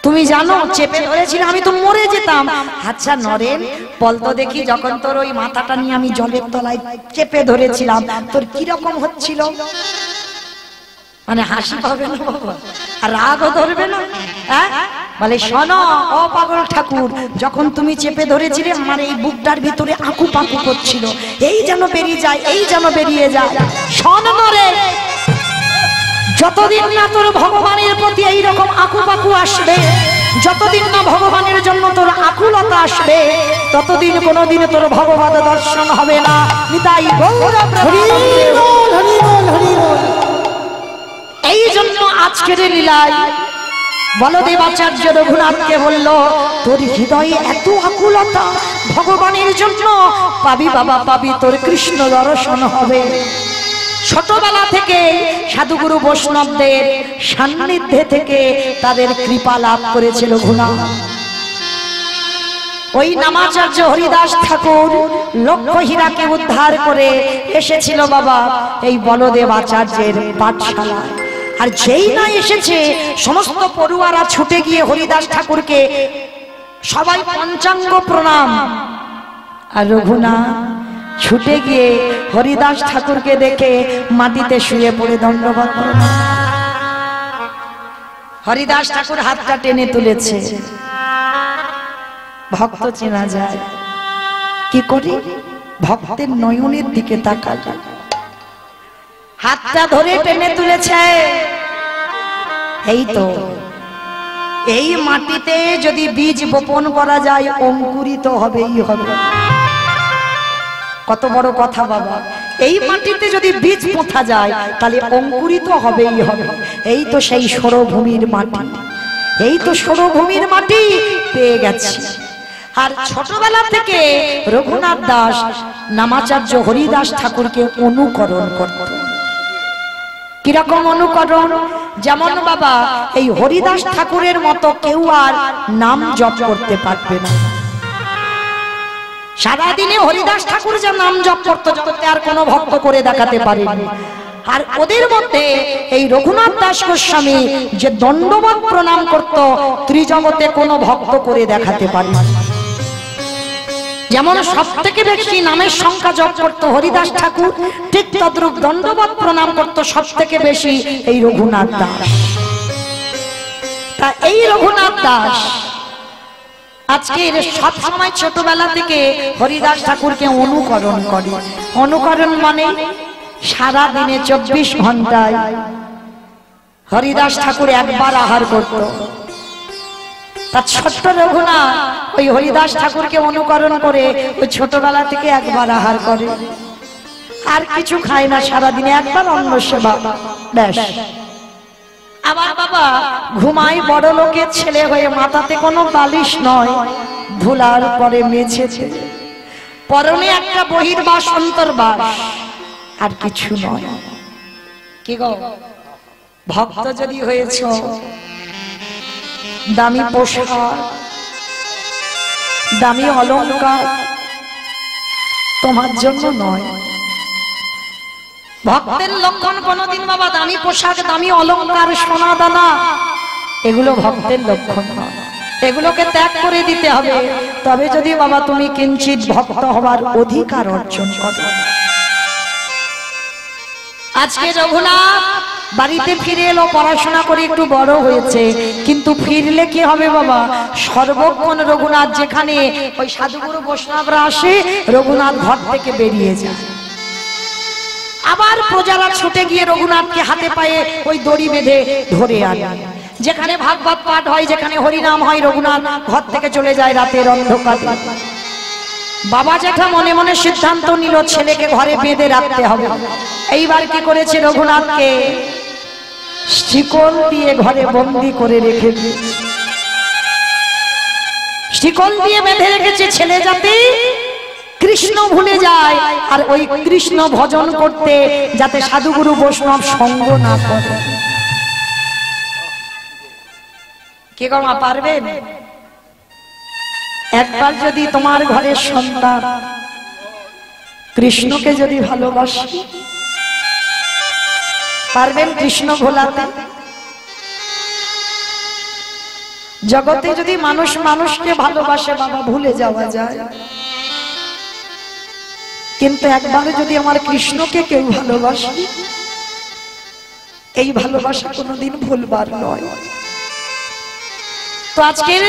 Speaker 1: তুমি জানো চেপে ধরেছিল, আমি তো মরে যেতাম। আচ্ছা নরেন বলতো দেখি, যখন তোর ওই মাথাটা নিয়ে আমি জলের তলায় চেপে ধরেছিলাম, তোর কি রকম হচ্ছিল? মানে হাসি পাবে না বাবা, আর রাগও ধরবে না? হ্যাঁ, বলে শোনো ও পাগল ঠাকুর, যখন তুমি চেপে ধরেছিলে আমার এই বুকটার ভিতরে আঁকু পাকু করছিল, এই যেন বেরিয়ে যায়, এই যেন বেরিয়ে যায়। শোন রে, যতদিন না তোর ভগবানের প্রতি এইরকম আঁকু পাকু আসবে, যতদিন না ভগবানের জন্য তোর আকুলতা আসবে, ততদিন কোনোদিন তোর ভগবত দর্শন হবে না। নিতাই গৌর এই জন্য আজকের লীলায় বলদেব আচার্য রঘুনাথকে বলল, তোর হৃদয়ে এত আকুলতা ভগবানের জন্য, পাবি বাবা পাবি, তোর কৃষ্ণ দর্শন হবে। ছোটবেলা থেকে সাধুগুরু বৈষ্ণবদের সান্নিধ্যে থেকে তাদের কৃপা লাভ করেছিল রঘুনাথ। ওই নামাচার্য হরিদাস ঠাকুর লক্ষ্য হীরাকে উদ্ধার করে এসেছিল বাবা এই বলদেব আচার্যের পাঠশালায়। আর যেই না এসেছে, সমস্ত পড়ুয়ারা ছুটে গিয়ে হরিদাস ঠাকুরকে সবাই পঞ্চাঙ্গ প্রণাম, আর রঘুনাথ ছুটে গিয়ে হরিদাস ঠাকুরকে দেখে মাটিতে শুয়ে পড়ে দণ্ডবত প্রণাম। হরিদাস ঠাকুর হাতটা টেনে তুলেছে, ভক্ত চেনা যায় কি করে? ভক্তের নয়নের দিকে তাকালে হাতটা ধরে টেনে তুলেছে। এই তো এই মাটিতে যদি বীজ বপন করা যায়, অঙ্কুরিত হবেই হবে। কত বড় কথা বাবা। এই মাটিতে যদি বীজ পোঁতা যায় তাহলে অঙ্কুরিত হবেই হবে। এই তো সেই সরভূমির মাটি, এই তো সরভূমির মাটি পেয়ে গেছি। আর ছোটবেলা থেকে রঘুনাথ দাস নামাচার্য হরিদাস ঠাকুরকে অনুকরণ করত। কিরকম অনুকরণ? যেমন বাবা এই হরিদাস ঠাকুরের মতো কেউ আর নাম জপ করতে পারবে না। সারাদিনে হরিদাস ঠাকুর যা নাম জপ করতো জগতে আর কোনো ভক্ত করে দেখাতে পারেনি। আর ওদের মধ্যে এই রঘুনাথ দাস গোস্বামী যে দণ্ডবত প্রণাম করত ত্রিজগতে কোনো ভক্ত করে দেখাতে পারেনি। যেমন সব থেকে বেশি নামের সংখ্যা জপ করত হরিদাস ঠাকুর, ঠিক তদ্রূপ দণ্ডবত প্রণাম করত সব থেকে বেশি এই রঘুনাথ দাস। তা এই রঘুনাথ দাস আজকে সব সময় ছোটবেলা থেকে হরিদাস ঠাকুরকে অনুকরণ করে। অনুকরণ মানে সারা দিনে 24 ঘন্টায় হরিদাস ঠাকুর একবার আহার করত। তার ছোট্ট রঘুনাথ ওই হরিদাস ঠাকুরকে অনুকরণ করে ওই ছোটবেলা থেকে একবার আহার করে, আর কিছু খায় না সারাদিনে, একবার অন্ন সেবা ব্যাস। আবার বাবা ঘুমাই বড় লোকের ছেলে হয়ে, মাথাতে কোনো বালিশ নয়, ধুলার পরে মেছেছে, পরনে একটা বহির্বাস অন্তর্বাস, আর কিছু নয়। কি গো ভক্ত যদি হয়েছ, দামি পোশাক, দামি অলংকার তোমার জন্য নয়। ভক্তের লক্ষণ কোনদিন বাবা দামি পোশাক, দামি অলংকার, সোনা দানা, এগুলো ভক্তের লক্ষণ নয়। এগুলোকে ত্যাগ করে দিতে হবে, তবে যদি বাবা তুমি কিঞ্চিত ভক্ত হবার অধিকার অর্জন করো। আজকে রঘুনাথ বাড়িতে ফিরে এলো, পড়াশোনা করে একটু বড় হয়েছে, কিন্তু ফিরলে কি হবে বাবা? সর্বক্ষণ রঘুনাথ যেখানে ওই সাধুগুরু বৈষ্ণবরা আসে, রঘুনাথ ঘর থেকে বেরিয়ে যায়। আবার প্রজারা ছুটে গিয়ে রঘুনাথকে হাতে পায়ে ওই দড়ি বেঁধে ধরে আনে। যেখানে ভাগবত পাঠ হয়, যেখানে হরিনাম হয়, রঘুনাথ ঘর থেকে চলে যায় রাতের অন্ধকারে। বাবা জ্যাঠা মনে মনে সিদ্ধান্ত নিল ছেলেকে ঘরে বেঁধে রাখতে হবে। এইবার কি করেছে? রঘুনাথকে শিকল দিয়ে ঘরে বন্দি করে রেখে দিয়েছে, শিকল দিয়ে বেঁধে রেখেছে, ছেলে যাতে কৃষ্ণ ভুলে যায় আর ওই কৃষ্ণ ভজন করতে যাতে সাধুগুরু বৈষ্ণব সঙ্গ না করে। কে গো মা পারবেন? একবার যদি তোমার ঘরের সন্তান কৃষ্ণকে যদি ভালোবাসে, পারবেন কৃষ্ণ ভোলাতে? জগতে যদি মানুষ মানুষকে ভালোবাসে বাবা, ভুলে যাওয়া যায়, কিন্তু একবার যদি আমার কৃষ্ণকে কেউ ভালোবাসে, এই ভালোবাসা কোনোদিন ভুলবার নয়। তো আজকের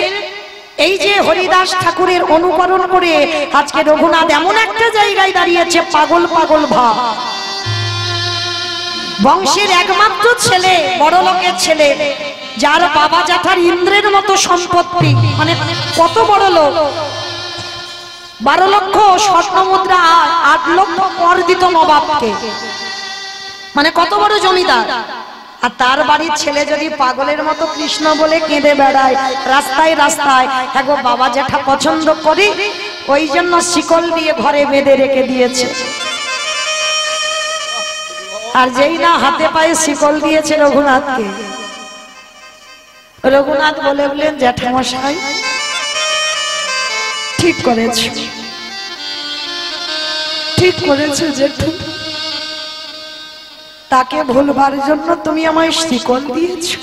Speaker 1: এই যে হরিদাস ঠাকুরের অনুকরণ করে আজকে রঘুনাথ এমন একটা জায়গায় দাঁড়িয়েছে, পাগল পাগল ভাব। বংশের একমাত্র ছেলে, বড় লোকের ছেলে, যার বাবা জ্যাঠার ইন্দ্রের মতো সম্পত্তি, মানে কত বড় লোক, 12 লক্ষ স্বর্ণ মুদ্রা, 8 লক্ষ কর দিত নবাবকে, মানে কত বড় জমিদার। আর তার বাড়ির ছেলে যদি পাগলের মতো কৃষ্ণ বলে কেঁদে বেড়ায় রাস্তায় রাস্তায়, হ্যাঁ গো বাবা জ্যাঠা পছন্দ করি, ওই জন্য শিকল দিয়ে ঘরে বেঁধে রেখে দিয়েছে। আর যেই না হাতে পায়ে শিকল দিয়েছে রঘুনাথকে, রঘুনাথ বললেন জ্যাঠামশাই ঠিক করেছে, ঠিক করেছে জেঠু, তাকে ভুলবার জন্য তুমি আমায় শিকল দিয়েছো,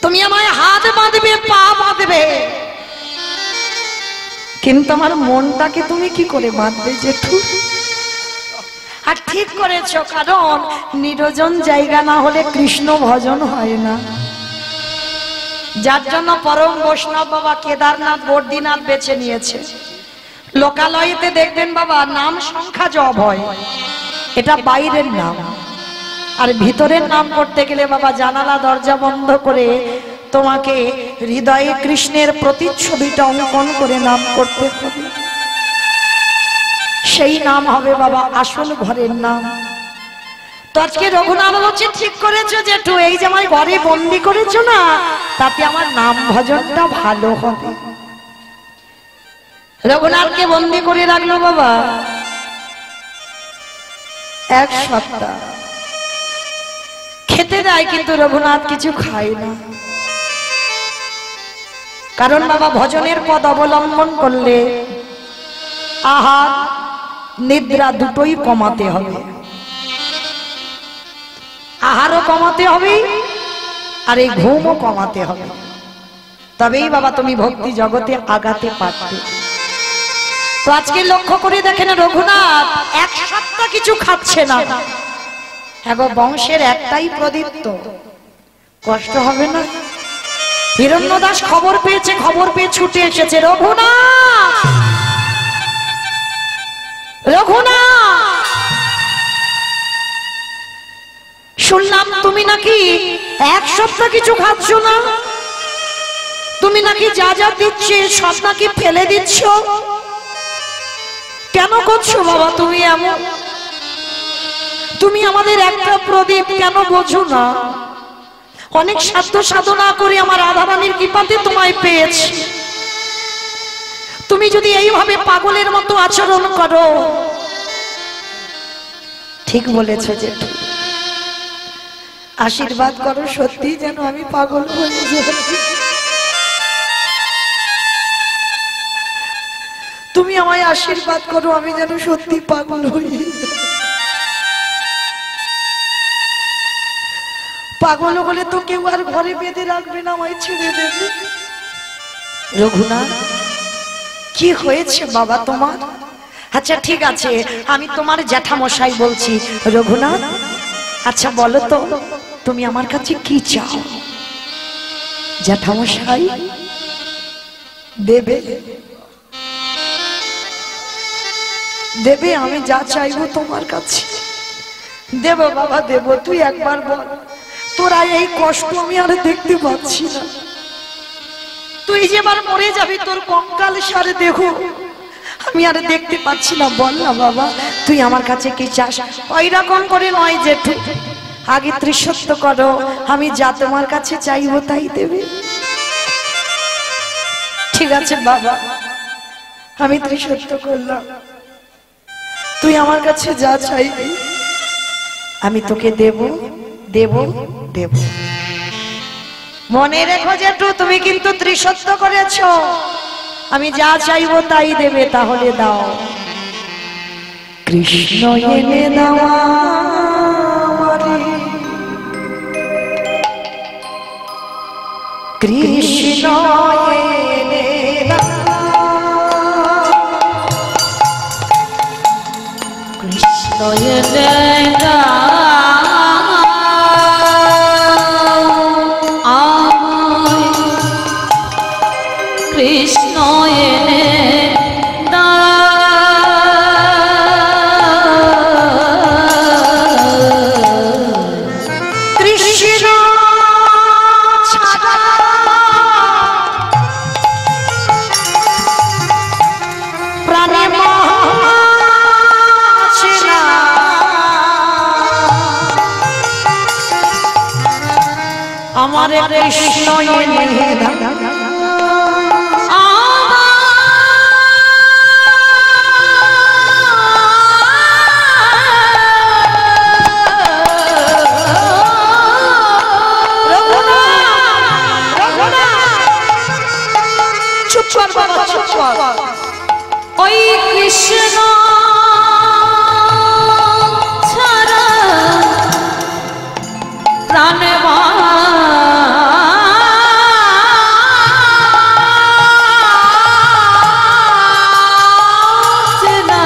Speaker 1: তুমি আমায় হাত বাঁধবে, পা বাঁধবে, কিন্তু আমার মনটাকে তুমি কি করে বাঁধবে জেঠু? আর ঠিক করেছো, কারণ নিরজন জায়গা না হলে কৃষ্ণ ভজন হয় না। যার জন্য পরম বৈষ্ণব বাবা কেদারনাথ বদ্রীনাথ বেছে নিয়েছে। লোকালয়েতে দেখবেন বাবা নাম সংখ্যা জপ হয়, এটা বাইরের নাম, আর ভিতরের নাম করতে গেলে বাবা জানালা দরজা বন্ধ করে তোমাকে হৃদয়ে কৃষ্ণের প্রতিচ্ছবিটা অঙ্কন করে নাম করতে হবে। সেই নাম হবে বাবা আসল ঘরের নাম। তো আজকে রঘুনাথ বলছে ঠিক করেছো জেঠু, এই যে আমার ঘরে বন্দি করেছো না, তাতে আমার নাম ভজনটা ভালো হবে। রঘুনাথকে বন্দি করে রাখলো বাবা এক সপ্তাহ। খেতে দেয় কিন্তু রঘুনাথ কিছু খায় না, কারণ বাবা ভজনের পদ অবলম্বন করলে আহার নিদ্রা দুটোই কমাতে হবে। আহারও কমাতে হবে আর এই ঘুমও কমাতে হবে, তবেই বাবা তুমি ভক্তি জগতে আগাতে পারবে। তো আজকে লক্ষ্য করে দেখেন রঘুনাথ এক সপ্তাহ কিছু খাচ্ছে না। এগো বংশের একটাই প্রদীপ্ত, কষ্ট হবে না? হিরণ্যদাস খবর পেয়েছে, খবর পেয়ে ছুটে এসেছে, রঘুনাথ রঘুনাথ শুনলাম তুমি নাকি এক সপ্তাহ কিছু খাচ্ছ না, তুমি নাকি যা যা দিচ্ছে সব নাকি ফেলে দিচ্ছ, কেন করছো বাবা তুমি এমন? তুমি আমাদের একটা প্রদীপ কেন বোঝো না? অনেক সাধ্য সাধনা করে আমার রাধারানীর কৃপাতে তোমায় পেয়েছি, তুমি যদি এইভাবে পাগলের মতো আচরণ করো। ঠিক বলেছ জেঠু, আশীর্বাদ করো সত্যি যেন আমি পাগল হয়ে যাই। তুমি আমায় আশীর্বাদ করো আমি যেন সত্যি পাগল হই। পাগল হলে তো কেউ আর ঘরে বেঁধে রাখবে না, আমায় ছেড়ে দেবে। রঘুনাথ কি হয়েছে বাবা তোমার? আচ্ছা ঠিক আছে, আমি তোমার জ্যাঠামশাই বলছি। রঘুনাথ আচ্ছা বলো তো তুমি আমার কাছে কি চাও? জ্যাঠামশাই দেবে দেবে, আমি যা চাইবো তোমার কাছে দেব বাবা দেব। তুই একবার বল, তোরা এই কষ্ট আমি আর দেখতে পাচ্ছি না। তুই যে এবার মরে যাবি, তোর কঙ্কাল সারে দেখো আমি আর দেখতে পাচ্ছি না। বল না বাবা তুই আমার কাছে কি চাস? ওই রকম করে নয় জেঠু, আগে ত্রিসত্য করো, আমি যা তোমার কাছে চাইবো তাই দেবে। ঠিক আছে বাবা, আমি ত্রিসত্য করলাম, তুই আমার কাছে যা চাইবি আমি তোকে দেব দেব দেব। মনে রেখো জেঠু তুমি কিন্তু ত্রিসত্য করেছো, আমি যা চাইবো তাই দেবে। তাহলে দাও কৃষ্ণ এনে দেওয়া কৃষ্ণ এনে
Speaker 2: কৃষ্ণ এনে কৃষ্ণ এনে
Speaker 1: কৃষ্ণ ছাড়া প্রাণে আছে না, আমার কৃষ্ণ এনে দাও।
Speaker 2: ওই কৃষ্ণ ছাড়া প্রাণে বাঁচে না,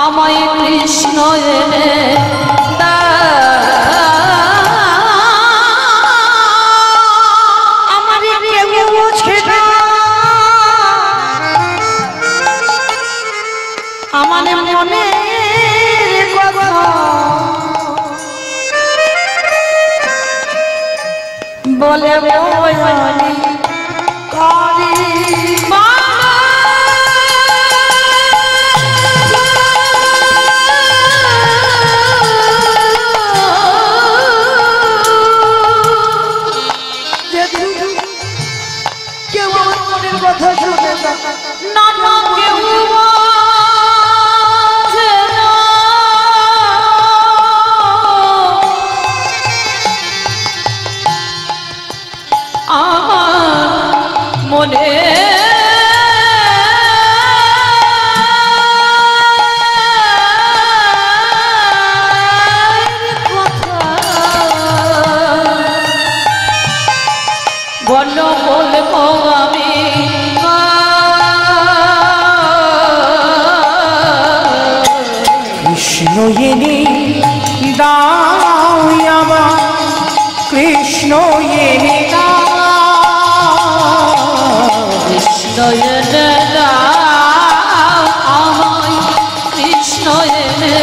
Speaker 2: আমায় কৃষ্ণ এনে
Speaker 1: বলে বয়ানি করি কেউ আমার মনের কথা শুনে না না কেউ
Speaker 2: মনে বল বলব আমি
Speaker 3: কৃষ্ণ এনে দাও আমার কৃষ্ণ এনে
Speaker 2: কৃষ্ণ এনে দাও আমায় কৃষ্ণ এনে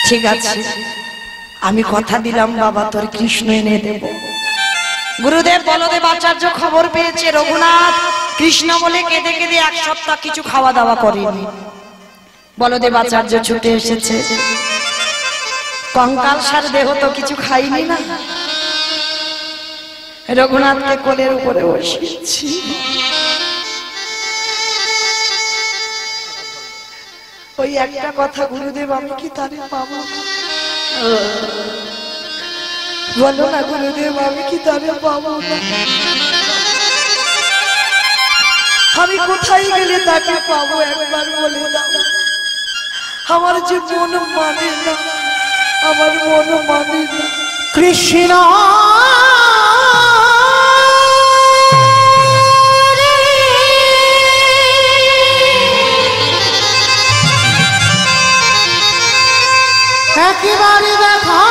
Speaker 1: ঠিক আছে আমি কথা দিলাম বাবা তোর কৃষ্ণ এনে দেব গুরুদেব বলদেব আচার্য খবর পেয়েছে রঘুনাথ কৃষ্ণ বলে কেঁদে কেঁদে এক সপ্তাহ কিছু খাওয়া দাওয়া করেনি বলদেব আচার্য ছুটে এসেছে কঙ্কাল সার দেহ তো কিছু খাইনি না রঘুনাথকে কোলের উপরে বসিয়েছি ওই একটা কথা গুরুদেব আমি কি তারে পাবো বলো না গুরুদেব আমি কি তারে পাবো আমি কোথায় গেলে তাকে পাবো একবার বলে দাও আমার যে মন মানে না আমার মন মানে না
Speaker 3: কৃষ্ণ একেবারে দেখা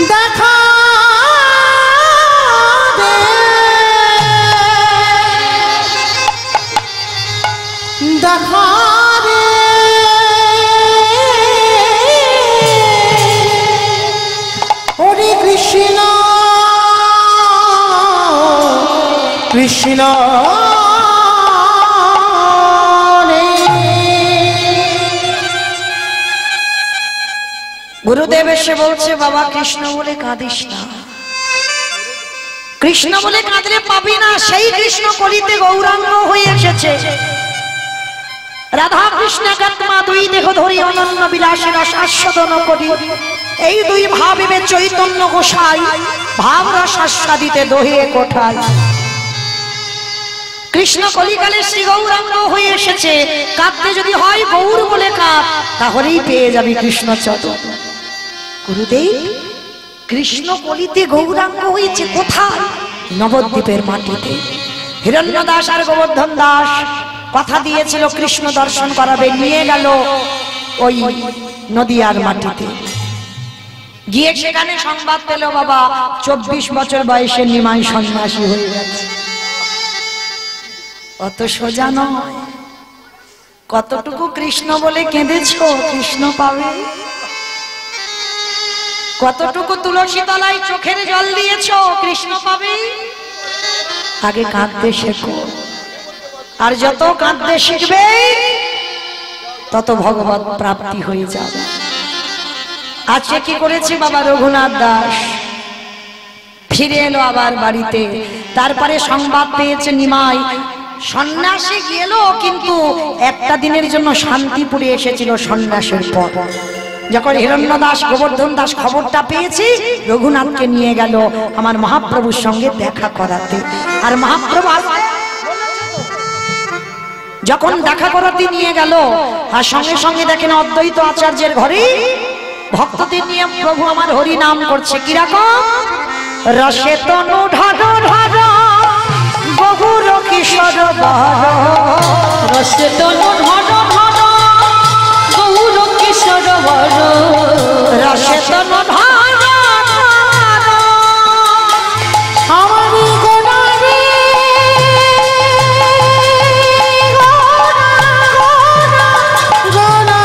Speaker 3: দেখা দেখা হরে কৃষ্ণ কৃষ্ণ
Speaker 1: গুরুদেব এসে বলছে বাবা কৃষ্ণ বলে কাঁদিস না কৃষ্ণ বলে কাঁদলে পাবি না সেই কৃষ্ণ কলিতে গৌরাঙ্গ হয়ে এসেছে রাধা কৃষ্ণ গত্মা দুই দেহ ধরি অনন্য বিলাসী রস আস্বাদন করি এই দুই ভাবিবে চৈতন্য গোসাই ভাব রস আস্বাদিতে দহিয়ে কোঠায় কৃষ্ণ কলিকালে শ্রী গৌরাঙ্গ হয়ে এসেছে কাঁদতে যদি হয় গৌর বলে কাঁদ তাহলেই পেয়ে যাবি কৃষ্ণ চরণ গুরুদেব কৃষ্ণ কলিতে গৌরাঙ্গ হয়েছে কোথায় নবদ্বীপের মাটিতে হিরণ্য দাস আর গোবর্ধন দাস কথা দিয়েছিল কৃষ্ণ দর্শন করাবে নিয়ে গেল ওই নদিয়ার মাটিতে গিয়ে সেখানে সংবাদ পেল বাবা 24 বছর বয়সে নিমাই সন্ন্যাসী হয়ে গেছে অত সোজা নয় কতটুকু কৃষ্ণ বলে কেঁদেছ কৃষ্ণ পাবে কতটুকু তুলসী তলায় চোখের জল দিয়েছ কৃষ্ণ পাবে আগে কাঁদতে শেখো আর যত কাঁদতে শিখবে তত ভগবত প্রাপ্তি হয়ে যাবে আজকে কি করেছে বাবা রঘুনাথ দাস ফিরে এলো আবার বাড়িতে তারপরে সংবাদ পেয়েছে নিমাই সন্ন্যাসে গেল কিন্তু একটা দিনের জন্য শান্তিপুরে এসেছিল সন্ন্যাসের পর যখন হিরণ্য দাস গোবর্ধন দাস খবরটা পেয়েছি, রঘুনাথকে নিয়ে গেল আমার মহাপ্রভুর সঙ্গে দেখা করাতে। আর মহাপ্রভু যখন দেখা করাতে নিয়ে গেল, আর সঙ্গে সঙ্গে দেখেন অদ্বৈত আচার্যের ঘরে ভক্তদের নিয়ে প্রভু আমার হরি নাম করছে। কিরকম? রসে তনু ঢাঢ ঢাঢ বহুর কিশোর বর,
Speaker 2: রসে তনু ঢাঢ ঢাঢ বহুর কিশোর বর,
Speaker 1: রসে তনু ঢাঢ ঢাঢ
Speaker 3: আমারি গোনারে গোনা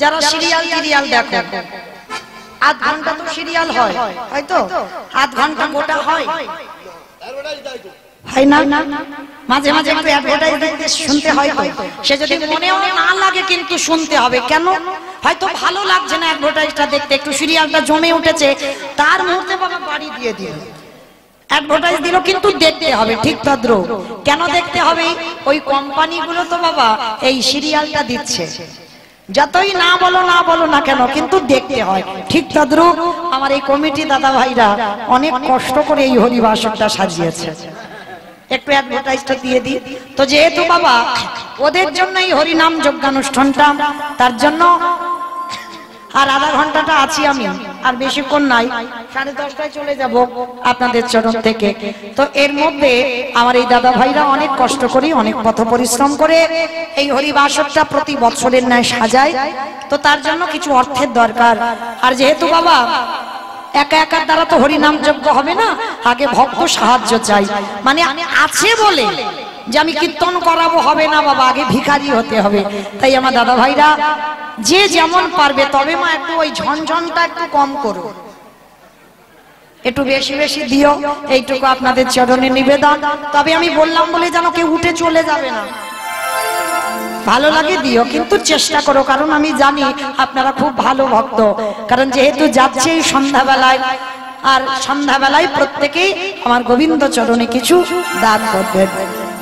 Speaker 1: যারা সিরিয়াল দেখো, আধ ঘন্টা তো সিরিয়াল হয়, হয়তো আধ ঘন্টা গোটা হয় না? মাঝে মাঝে একটু অ্যাডভার্টাইজ দেখতে শুনতে হয়, তো সে যদি মনেও না লাগে কিন্তু শুনতে হবে। কেন? হয়তো ভালো লাগছে না অ্যাডভার্টাইজটা দেখতে, একটু সিরিয়ালটা জমে উঠেছে, তার মুহূর্তে বাবা বাড়ি দিয়ে দিল, অ্যাডভার্টাইজ দিল, কিন্তু দেখতে হবে। ঠিক তদ্রুপ কেন দেখতে হবে? ওই কোম্পানিগুলো তো বাবা এই সিরিয়ালটা দিচ্ছে, যতই না বলো না কেন, কিন্তু দেখতে হয়। ঠিক তদ্রুপ আমার এই কমিটি দাদা ভাইরা অনেক কষ্ট করে এই হরিবাসরটা সাজিয়েছে। একটু অ্যাডভার্টাইজটা দিয়ে দিই তো, যেহেতু বাবা ওদের জন্য এই হরিনাম যজ্ঞানুষ্ঠানটা, তার জন্য আর আধা ঘন্টাটা আছি আমি, আর বেশিক্ষণ নাই, 10:30টায় চলে যাব আপনাদের চরণ থেকে। তো এর মধ্যে আমার এই দাদা ভাইরা অনেক কষ্ট করে, অনেক পথ পরিশ্রম করে এই হরিবাসরটা প্রতি বছরের ন্যায় সাজায়। তো তার জন্য কিছু অর্থের দরকার। আর যেহেতু বাবা একা একার দ্বারা তো হরিনাম যজ্ঞ হবে না, আগে ভক্ত সাহায্য চাই। মানে আছে বলে যে আমি কীর্তন করাবো হবে না বাবা, আগে ভিখারি হতে হবে। তাই আমার দাদা ভাইরা যে যেমন পারবে, তবে মা একটু ওই ঝনঝনটা একটু কম করো, একটু বেশি বেশি দিও, এইটুকু আপনাদের চরণে নিবেদন। তবে আমি বললাম বলে যেন কেউ উঠে চলে যাবে না, ভালো লাগে দিও, কিন্তু চেষ্টা করো, কারণ আমি জানি আপনারা খুব ভালো ভক্ত। কারণ যেহেতু যাচ্ছে এই সন্ধ্যাবেলায়, আর সন্ধ্যাবেলায় প্রত্যেকেই আমার গোবিন্দ চরণে কিছু দান করবেন,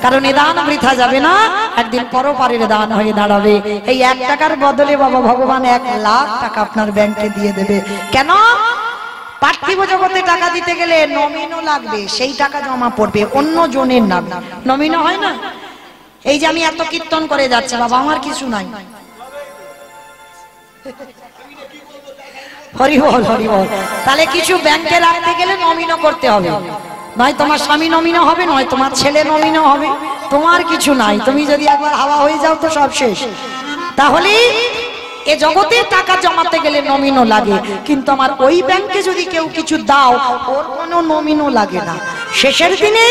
Speaker 1: কারণ এ দান বৃথা যাবে না, একদিন পরপারের দান হয়ে দাঁড়াবে। এই 1 টাকার বদলে বাবা ভগবান 1 লাখ টাকা আপনার ব্যাংকে দিয়ে দেবে। কেন? পার্থিব জগতে টাকা দিতে গেলে নমিনও লাগবে, সেই টাকা জমা পড়বে অন্য জনের নাম, নমিনো হয় না? এই যে আমি এত কীর্তন করে যাচ্ছি বাবা, আমার কিছু নাই, হরি বল হরি বল। তাহলে কিছু ব্যাংকে রাখতে গেলে নমিনো করতে হবে, নয় তোমার স্বামী নমিনো হবে, নয় তোমার ছেলে নমিনো হবে, তোমার কিছু নাই। তুমি যদি একবার হাওয়া হয়ে যাও তো সব শেষ। তাহলে এ জগতে টাকা জমাতে গেলে নমিনো লাগে, কিন্তু আমার ওই ব্যাংকে যদি কেউ কিছু দাও, ওর কোনো নমিনো লাগে না। শেষের দিনে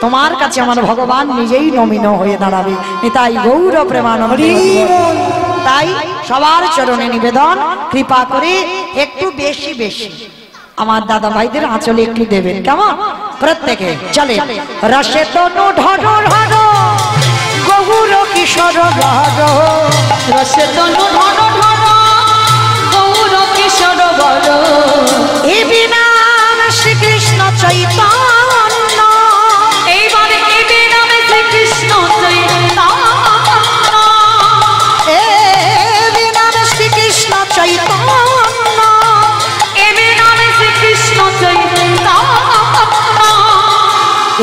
Speaker 1: তোমার কাছে আমার ভগবান নিজেই নমিনো হয়ে দাঁড়াবে। তাই গৌর প্রেমানন্দ। তাই সবার চরণে নিবেদন, কৃপা করে একটু বেশি বেশি আমার দাদা ভাইদের আঁচলে একটু দেবেন, কেমন? প্রত্যেকে চলে। রসে তনু ঢঢ ঢঢ গৌর কিশোর বর,
Speaker 2: রসে তনু ঢঢ ঢঢ গৌর কিশোর বর,
Speaker 1: এ বিনা শ্রীকৃষ্ণ চৈতন্য,
Speaker 2: এইবারে এ বিনা শ্রীকৃষ্ণ চৈতন্য,
Speaker 1: এ বিনা শ্রীকৃষ্ণ চৈতন্য,
Speaker 2: এ বিনা শ্রীকৃষ্ণ চৈতন্য,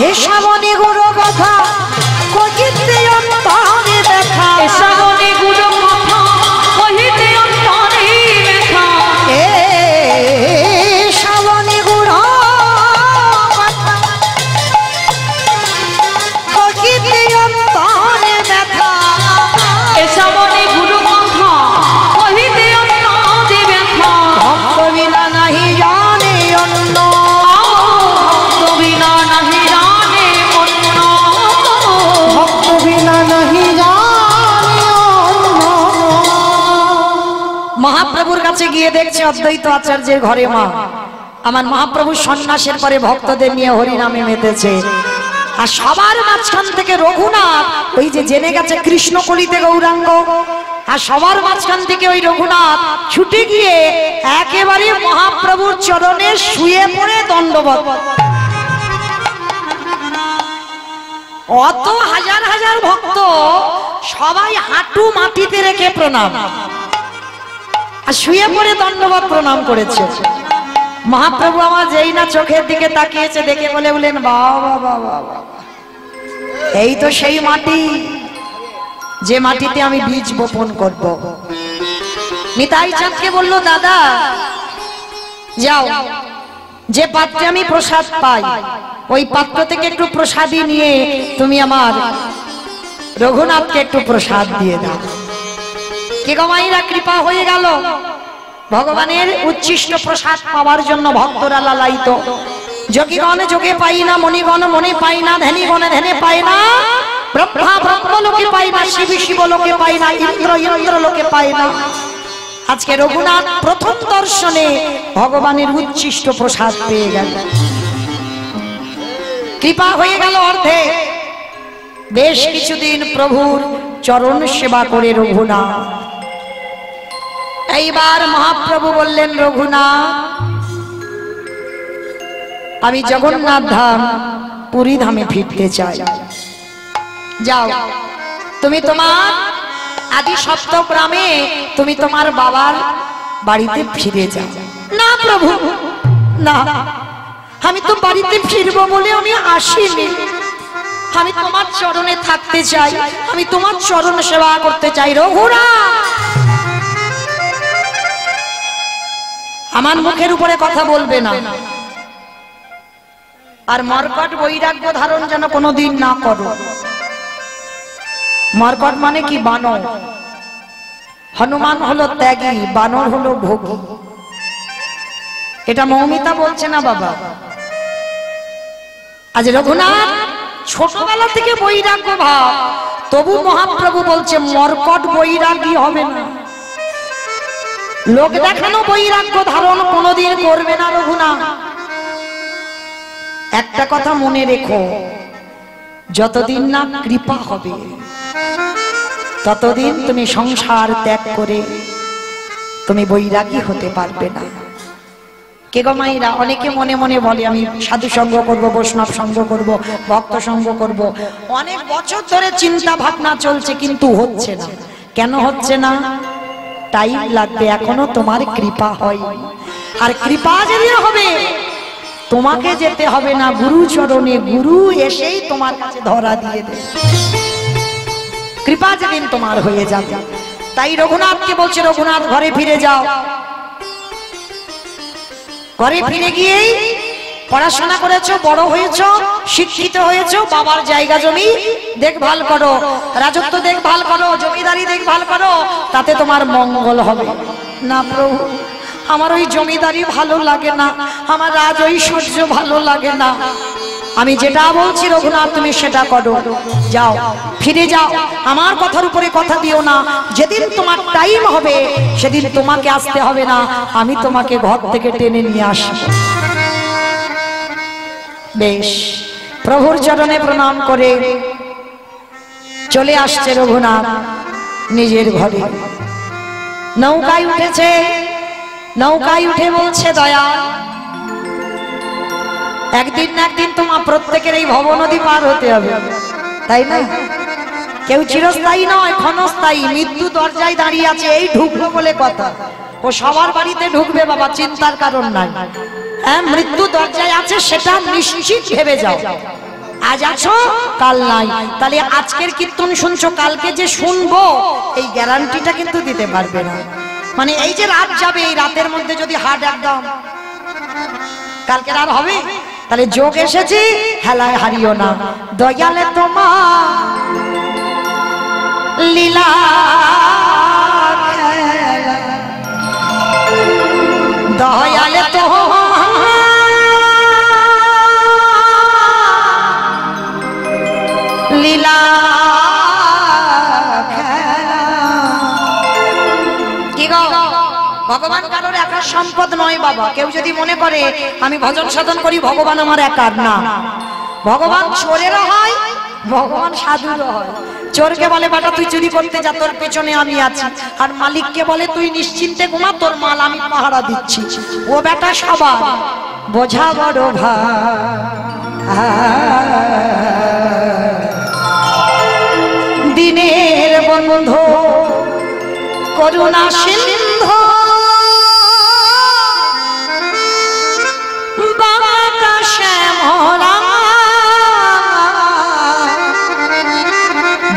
Speaker 1: এ শ্রাবণী গুরু কথা কহিতে অন্তরে দেখা,
Speaker 2: এ শ্রাবণী গুরু কথা কহিতে অন্তরে দেখা,
Speaker 1: এ শ্রাবণী গুরু কথা কহিতে অন্তরে দেখা,
Speaker 2: এ শ্রাবণী গুরু কথা কহিতে অন্তরে দেখা,
Speaker 1: ভক্ত বিনা নাহি জানে অন্য,
Speaker 2: ভক্ত বিনা
Speaker 1: কাছে গিয়ে দেখছে অদ্বৈত আচার্যের ঘরে মা, আমার মহাপ্রভু সন্ন্যাসের পরে ভক্তদের নিয়ে হরিনামে মেতেছে। আর সবার মাঝখান থেকে রঘুনাথ ওই যে জেনে গেছে কৃষ্ণ কলিতে গৌরাঙ্গ, আর সবার মাঝখান থেকে ওই রঘুনাথ ছুটে গিয়ে একেবারে মহাপ্রভুর চরণে শুয়ে পড়ে দণ্ডবত। অত হাজার হাজার ভক্ত সবাই হাঁটু মাটিতে রেখে প্রণাম, আর শুয়ে পড়ে দণ্ডবত প্রণাম করেছে। মহাপ্রভু আমার যেই না চোখের দিকে তাকিয়েছে, দেখে বলেন বাবা বাবা, এই তো সেই মাটি যে মাটিতে আমি বীজ বপন করব। নিতাই চাঁদকে বলল, দাদা যাও, যে পাত্রে আমি প্রসাদ পাই ওই পাত্র থেকে একটু প্রসাদী নিয়ে তুমি আমার রঘুনাথকে একটু প্রসাদ দিয়ে দাও। কে গো মায়েরা, কৃপা হয়ে গেল। ভগবানের উচ্ছিষ্ট প্রসাদ পাওয়ার জন্য ভক্তরা লালায়িত। যোগীগণে যোগে পাই না, মণিগণ মনে পাই না, ধ্যানীগণে ধ্যানে পাই না, ব্রহ্মা ব্রহ্ম লোকে পাই না, শিব শিব লোকে পাই না, ইন্দ্র ইন্দ্র লোকে পাই না। আজকে রঘুনাথ প্রথম দর্শনে ভগবানের উচ্ছিষ্ট প্রসাদ পেয়ে গেল, কৃপা হয়ে গেল অর্ধে। বেশ কিছুদিন প্রভুর চরণ সেবা করে রঘুনাথ, এইবার মহাপ্রভু বললেন, রঘুনাথ আমি জগন্নাথ ধাম পুরী ধামে ফিরতে চাই। যাও, তুমি তোমার আদি সপ্তগ্রামে তুমি তোমার বাবার বাড়িতে ফিরে যাও। না প্রভু না, আমি তো বাড়িতে ফিরবো বলে আমি আসিনি, আমি তোমার চরণে থাকতে চাই, আমি তোমার চরণ সেবা করতে চাই। রঘুনাথ আমার মুখের উপরে কথা বলবে না, আর মর্কট বৈরাগ্য ধারণ যেন কোনোদিন না করো। মর্কট মানে কি? বানর। হনুমান হলো ত্যাগী, বানর হলো ভোগী। এটা মৌমিতা বলছে না বাবা। আজ রঘুনাথ ছোটবেলা থেকে বৈরাগ্য ভাব, তবু মহাপ্রভু বলছে মর্কট বৈরাগী হবে না, লোক দেখানো বৈরাগ্য ধারণ কোনোদিন করবে না রঘুনাথ। একটা কথা মনে রেখো, যতদিন না কৃপা হবে ততদিন তুমি সংসার ত্যাগ করে তুমি বৈরাগী হতে পারবে না। কে গো মাইরা, অনেকে মনে মনে বলে আমি সাধু সঙ্গ করব, বৈষ্ণব সঙ্গ করব, ভক্ত সঙ্গ করব। অনেক বছর ধরে চিন্তা ভাবনা চলছে, কিন্তু হচ্ছে না। কেন হচ্ছে না? টাইম লাগবে, এখনো তোমার কৃপা হয়। আর কৃপা যেদিন হবে তোমাকে যেতে হবে না গুরু চরণে, গুরু এসেই তোমার কাছে ধরা দিয়ে দেবে। কৃপা যেদিন তোমার হয়ে যাবে। তাই রঘুনাথকে বলছে, রঘুনাথ ঘরে ফিরে যাও। ঘরে ফিরে গিয়েই পড়াশোনা করেছো, বড় হয়েছো, শিক্ষিত হয়েছো, বাবার জায়গা জমি দেখভাল করো, রাজত্ব দেখভাল করো, জমিদারি দেখভাল করো, তাতে তোমার মঙ্গল হবে। না প্রভু, আমার ওই জমিদারি ভালো লাগে না, আমার রাজ ঐশ্বর্য ভালো লাগে না। আমি যেটা বলছি রঘুনাথ তুমি সেটা করো। যাও, ফিরে যাও, আমার কথার উপরে কথা দিও না। যেদিন তোমার টাইম হবে সেদিন তোমাকে আসতে হবে না, আমি তোমাকে ঘর থেকে টেনে নিয়ে আসব। বেশ, প্রভুর চরণে প্রণাম করে চলে আসছে রঘুনাথ নিজের ঘরে। নৌকায় উঠেছে, নৌকায় উঠে বলছে, দয়া একদিন না একদিন তোমার প্রত্যেকের এই ভব নদী পার হতে হবে, তাই না? কেউ চিরস্থায়ী নয়, ক্ষণস্থায়ী। মৃত্যু দরজায় দাঁড়িয়ে আছে, এই ঢুকবো বলে কথা। ও সবার বাড়িতে ঢুকবে বাবা, চিন্তার কারণ নাই। হ্যাঁ, মৃত্যু দরজায় আছে সেটা নিশ্চিত ভেবে যাও। আজ আছো, কাল নাই। তাহলে আজকের কীর্তন শুনছো, কালকে যে শুনবো এই গ্যারান্টিটা কিন্তু দিতে পারবে না। মানে এই যে রাত যাবে, এই রাতের মধ্যে যদি হার্ট একদম কালকে আর হবে, তাহলে যোগ এসেছি, হেলায় হারিও না। দয়ালে তোমার লীলা দয়ালে তোমার লীলা কি গো, ভগবান একার সম্পদ নয় বাবা। কেউ যদি মনে করে আমি ভজন সাধন করি ভগবান আমার একার, না, ভগবান চোরেরও হয়, ভগবান সাধুরও হয়। চোরকে বলে বেটা তুই চুরি করতে যা, তোর পেছনে আমি আছি। আর মালিককে বলে তুই নিশ্চিন্তে ঘুমা, তোর মাল আমি পাহারা দিচ্ছি। ও বেটা সবার বোঝা বড় ভাই। দিনের বন্ধু করুণা সিন্ধু বাবা শ্যামলা,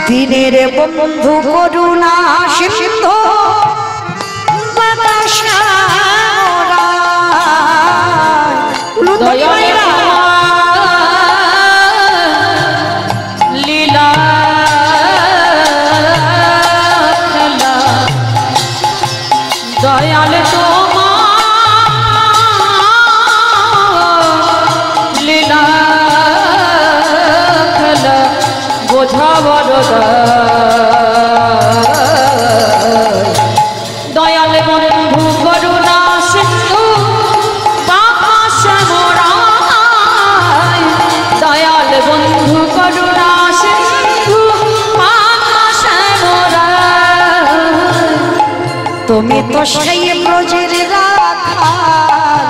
Speaker 1: দিনের বন্ধু করুণা সিন্ধু বাবা শ্যামলা,
Speaker 2: দয়াল লীলা খেলা, দয়াল তোমার লীলা খেলা বোঝা বড় দয়াল বন্ধু করুণা সিন্ধু বাবা শ্যামরায়, দয়াল বন্ধু করুণা সিন্ধু বাবা শ্যামরায়।
Speaker 1: তুমি তো সেই ব্রজের রাখাল,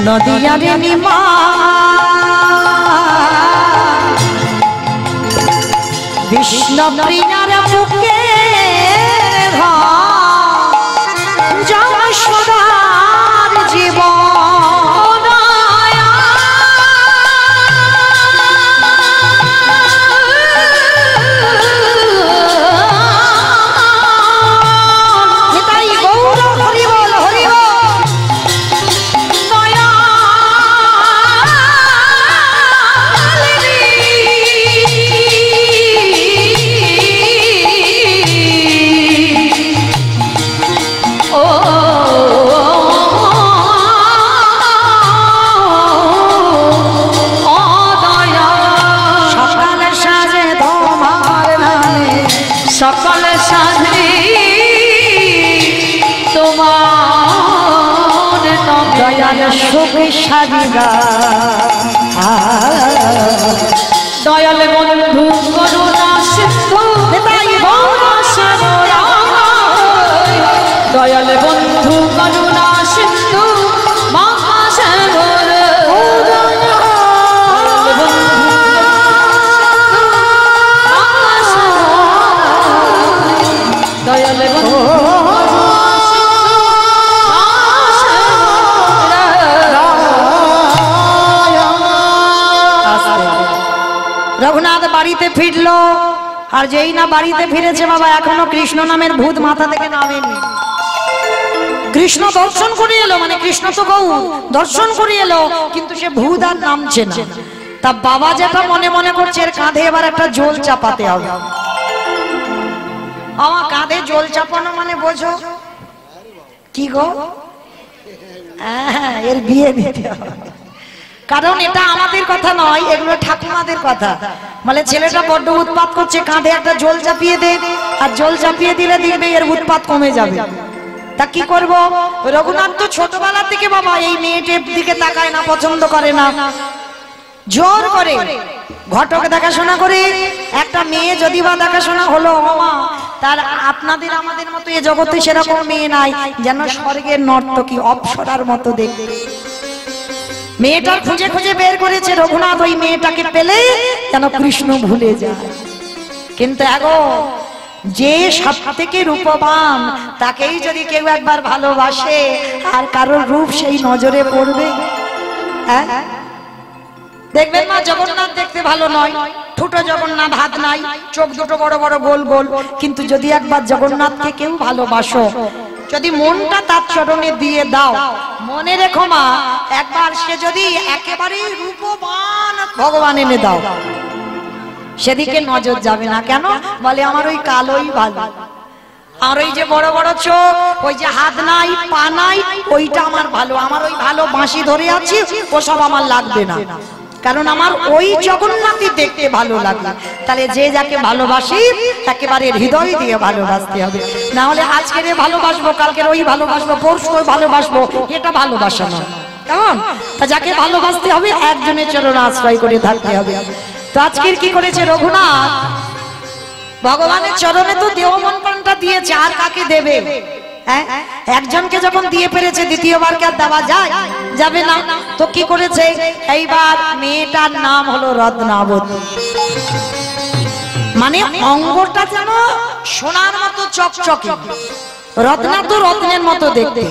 Speaker 1: নদিয়ারে নিমা, বিষ্ণু প্রিয়ার বুকে যশোদার জীবন, তাই গৌর হরি বল হরি বল।
Speaker 2: সকল সাধে তোমার
Speaker 1: দয়াল সুখ সাদিগা,
Speaker 2: দয়াল বন্ধু করুণা সিন্ধু বাবা শ্যামরায়, দয়াল বন্ধু করুণা সিন্ধু বাবা শ্যামরায়, দয়াল বন্ধু
Speaker 1: রঘুনাথ বাড়িতে ফিরলো, আর যেই না বাড়িতে ফিরেছে বাবা এখনো কৃষ্ণ নামের ভূত মাথা থেকে নামেনি। কৃষ্ণ দর্শন করে এলো, মানে কৃষ্ণ তো গৌর দর্শন করে এলো, কিন্তু সে ভূত আর নামছে না। তা বাবা যেটা মনে মনে করছে এর কাঁধে এবার একটা জল চাপাতে হবে। আমার কাঁধে জল চাপানো মানে বোঝো কি গো, এর বিয়ে দিতে হবে। কারণ এটা আমাদের কথা নয়, এগুলো ঠাকুমাদের কথা। মানে ছেলেটা বড্ড উৎপাত করছে, কাঁধে একটা জল চাপিয়ে দে, আর জল চাপিয়ে দিলে দেখবে এর উৎপাত কমে যাবে। তা কি করব? রঘুনাথ তো ছোটবেলা থেকে বাবা এই মেয়েটির দিকে তাকায় না, পছন্দ করে না। জোর করে ঘটক দেখাশোনা করে একটা মেয়ে যদি বা দেখাশোনা হলো মামা, তার আপনাদের আমাদের মতো এই জগতে সেরকম মেয়ে নাই, যেন স্বর্গের নর্তকী অপ্সরার মতো দেখতে। মেয়েটার খুঁজে খুঁজে বের করেছে রঘুনাথ, ওই মেয়েটাকে পেলে যেন কৃষ্ণ ভুলে যায়। কিন্তু আগো যে সব থেকে রূপবান তাকেই যদি কেউ একবার ভালোবাসে, আর কারোর রূপ সেই নজরে পড়বে। হ্যাঁ দেখবেন মা, জগন্নাথ দেখতে ভালো নয়, ছোট জগন্নাথ, হাত নাই, চোখ দুটো বড় বড় গোল গোল, কিন্তু যদি একবার জগন্নাথকে কেউ ভালোবাসো, যদি মনটা তার চরণে দিয়ে দাও, মনে রেখো মা, একবার সে যদি একেবারে রূপবান ভগবান এনে দাও, সেদিকে নজর যাবে না। কেন বলে? আমার ওই কালোই ভালো, আর ওই যে বড় বড় চোখ, ওই যে হাত নাই পা নাই, ওইটা আমার ভালো। আমার ওই ভালো বাঁশি ধরে আছি, ওসব আমার লাগবে না। কারণ আমার ওই জগন্নাথই দেখতে ভালো লাগে। তাহলে যে যাকে ভালোবাসি একেবারে হৃদয় দিয়ে ভালোবাসতে হবে, না হলে আজকের ভালোবাসবো, কালকের ওই ভালোবাসবো, পরশু ওই ভালোবাসবো, এটা ভালোবাসা না। কেমন? তা যাকে ভালোবাসতে হবে একজনের চরণ আশ্রয় করে থাকতে হবে। তো আজকের কি করেছে রঘুনাথ, ভগবানের চরণে তো দেহ মন প্রাণটা দিয়েছে, আর কাকে দেবে? হ্যাঁ, একজনকে যখন দিয়ে পেরেছে দ্বিতীয়বার কি আর দেওয়া যায়? যাবে না। তো কি করেছে, এইবার মেয়েটার নাম হলো রত্নাবতী। মানে অঙ্গটা যেন সোনার মতো চকচকে, রত্না তো রত্নের মতো দেখতে।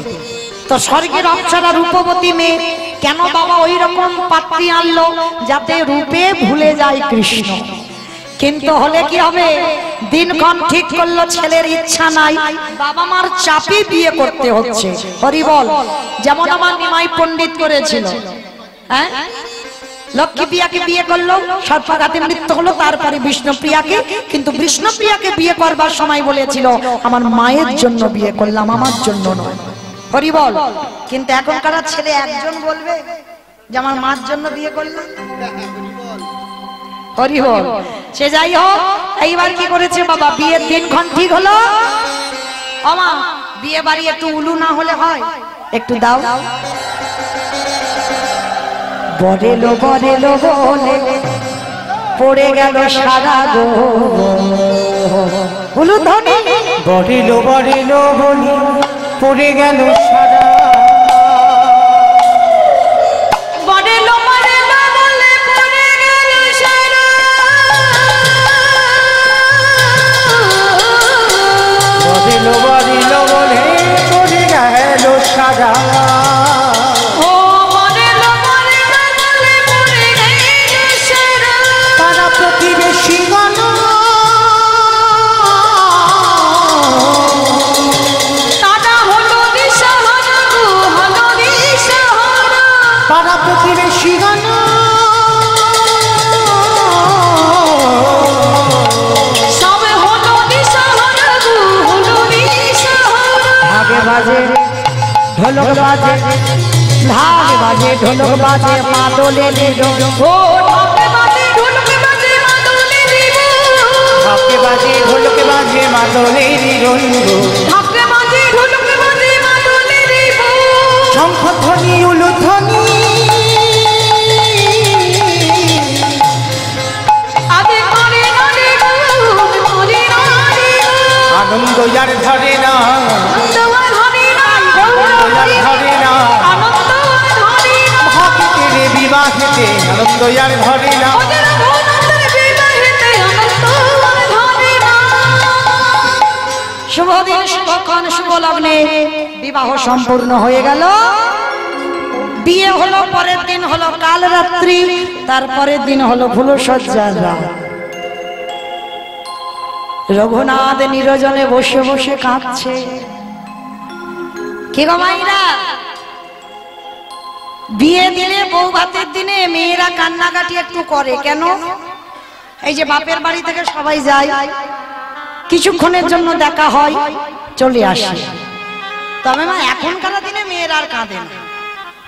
Speaker 1: তো স্বর্গের অপ্সরা রূপবতী মেয়ে, কেন বাবা ওই রকম পাত্রী আনলো? যাতে রূপে ভুলে যায় কৃষ্ণ। কিন্তু হলে কি হবে, দিনক্ষণ ঠিক করলো, ছেলের ইচ্ছা নাই, বাবা মার চাপে বিয়ে করতে হচ্ছে। হরি বল। যেমন আমার নিমাই পণ্ডিত করেছিল, হ্যাঁ, লক্ষ্মী প্রিয়াকে বিয়ে করলো, সর্পাঘাতে মৃত্যু হলো, তারপরে বিষ্ণুপ্রিয়াকে। কিন্তু বিষ্ণুপ্রিয়াকে বিয়ে করবার সময় বলেছিল আমার মায়ের জন্য বিয়ে করলাম, আমার জন্য নয়। হরি বল। কিন্তু এখনকার ছেলে একজন বলবে যে আমার মার জন্য বিয়ে করলাম। হরি বল। সে যাই হোক, এইবার কি করেছে বাবা, বিয়ের দিনক্ষণ ঠিক হলো। আমা বিয়ে বাড়ি একটু উলু না হলে হয়? একটু দাও। বরেলো বরেলো বলে পড়ে গেল সারা গো, উলু ধ্বনি।
Speaker 3: বরেলো বরেলো বলে পড়ে গেল সারা,
Speaker 2: বরেলো বরেলো বলে পড়ে গেল সারা,
Speaker 3: বরেলো বরেলো বলে পড়ে গেল সারা।
Speaker 2: ও বরেলো বরেলো বলে পড়ে গেল সারা,
Speaker 3: তারা প্রতিবেশী গণ
Speaker 2: তারা হলো দিশাহারা গো, হলো দিশাহারা,
Speaker 3: পাড়া প্রতিবেশী গণ
Speaker 2: সব হলো দিশাহারা গো, হলো দিশাহারা।
Speaker 1: ঢাকে বাজে ঢোলক বাজে, ঢাক বাজে ঢোলক বাজে, মাদলে
Speaker 2: ও ঢাকে বাজে ঢোলকে বাজে মাদলে দিব,
Speaker 3: ঢাকে বাজে ঢোলকে বাজে মাদলের রঙ্গ,
Speaker 2: ঢাকে বাজে ঢোলকে বাজে মাদলে দিব,
Speaker 3: শঙ্খধ্বনি উলুধ্বনি
Speaker 2: আদে করে নারে গো, করে নারে গো,
Speaker 3: আনন্দ যার ধরে না,
Speaker 2: আনন্দ আর হরি নাই গো,
Speaker 3: আনন্দ যার ধরে না,
Speaker 2: আনন্দ আর হরি নাই,
Speaker 3: ভক্তের বিবাহেতে আনন্দ যার ধরে না।
Speaker 2: ওদের ভোনাদের বিবাহেতে আনন্দ আর হরি নাই।
Speaker 1: শুভ দিন, শুভক্ষণ, শুভ লগ্নে বিবাহ সম্পূর্ণ হয়ে গেল। বিয়ে হলো, পরের দিন হলো কাল রাত্রি, তারপরের দিন হলো ফুলসজ্জার রাত। রঘুনাথ নিরজনে বসে বসে কাঁদছে। কি গো মাইরা, বিয়ে দিলে বউ ভাতের দিনে মেয়েরা কান্নাকাটি একটু করে কেন? এই যে বাপের বাড়ি থেকে সবাই যায়, কিছুক্ষণের জন্য দেখা হয়, চলে আসে। তবে মা এখনকার দিনে মেয়েরা আর কাঁদে না,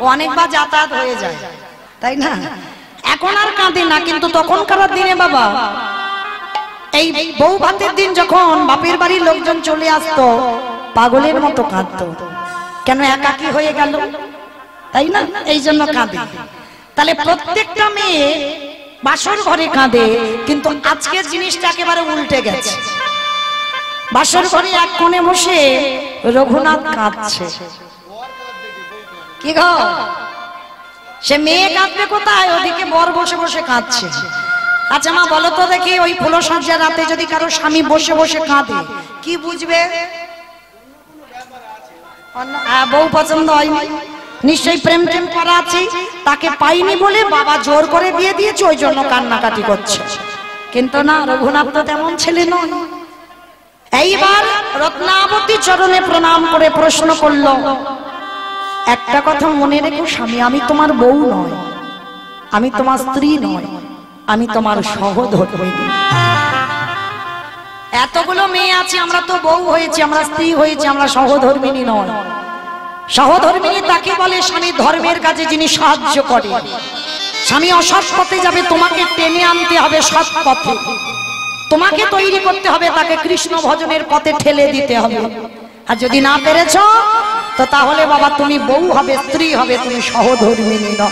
Speaker 1: ও অনেকবার যাতায়াত হয়ে যায়, তাই না? এখন আর কাঁদে না, কিন্তু তখনকার দিনে বাবা এই বউ ভাতের দিন যখন বাপের বাড়ির লোকজন চলে আসতো, পাগলের মতো কাঁদতো। কেন? একাকী হয়ে গেল, তাই না? এই জন্য কাঁদে। তাহলে প্রত্যেকটা মেয়ে বাসর ঘরে কাঁদে, কিন্তু আজকের জিনিসটা একেবারে উল্টে গেছে। বাসর ঘরে এক কোণে বসে রঘুনাথ কাঁদছে। কি গো, সে মেয়ে কাঁদবে কোথায়? ওদিকে বর বসে বসে কাঁদছে। আচ্ছা মা বলো তো দেখি, ওই ফুলসজ্জার রাতে যদি কারো স্বামী বসে বসে কাঁদে, কি বুঝবে? বউ পছন্দ হয়নি, নিশ্চয়ই প্রেম প্রেম করা আছে, তাকে পাইনি বলে বাবা জোর করে বিয়ে দিয়েছে, ওই জন্য কান্নাকাটি করছে। কিন্তু না, রঘুনাথ তো তেমন ছেলে নয়। এইবার রত্নাবতী চরণে প্রণাম করে প্রশ্ন করল, একটা কথা মনে রেখো স্বামী, আমি তোমার বউ নয়, আমি তোমার স্ত্রী নয়, আমি তোমার সহধর্মিণী। এতগুলো মেয়ে আছে, আমরা তো বউ হয়েছি, আমরা স্ত্রী হয়েছি, আমরা সহধর্মিণী নয়। সহধর্মিণী তাকে বলে স্বামী ধর্মের কাজে যিনি সাহায্য করে। স্বামী অসৎ পথে যাবে, তোমাকে টেনে আনতে হবে সৎ পথে, তোমাকে তৈরি করতে হবে, তাকে কৃষ্ণ ভজনের পথে ঠেলে দিতে হবে। আর যদি না পেরেছ তো তাহলে বাবা তুমি বউ হবে, স্ত্রী হবে, তুমি সহধর্মিণী নও।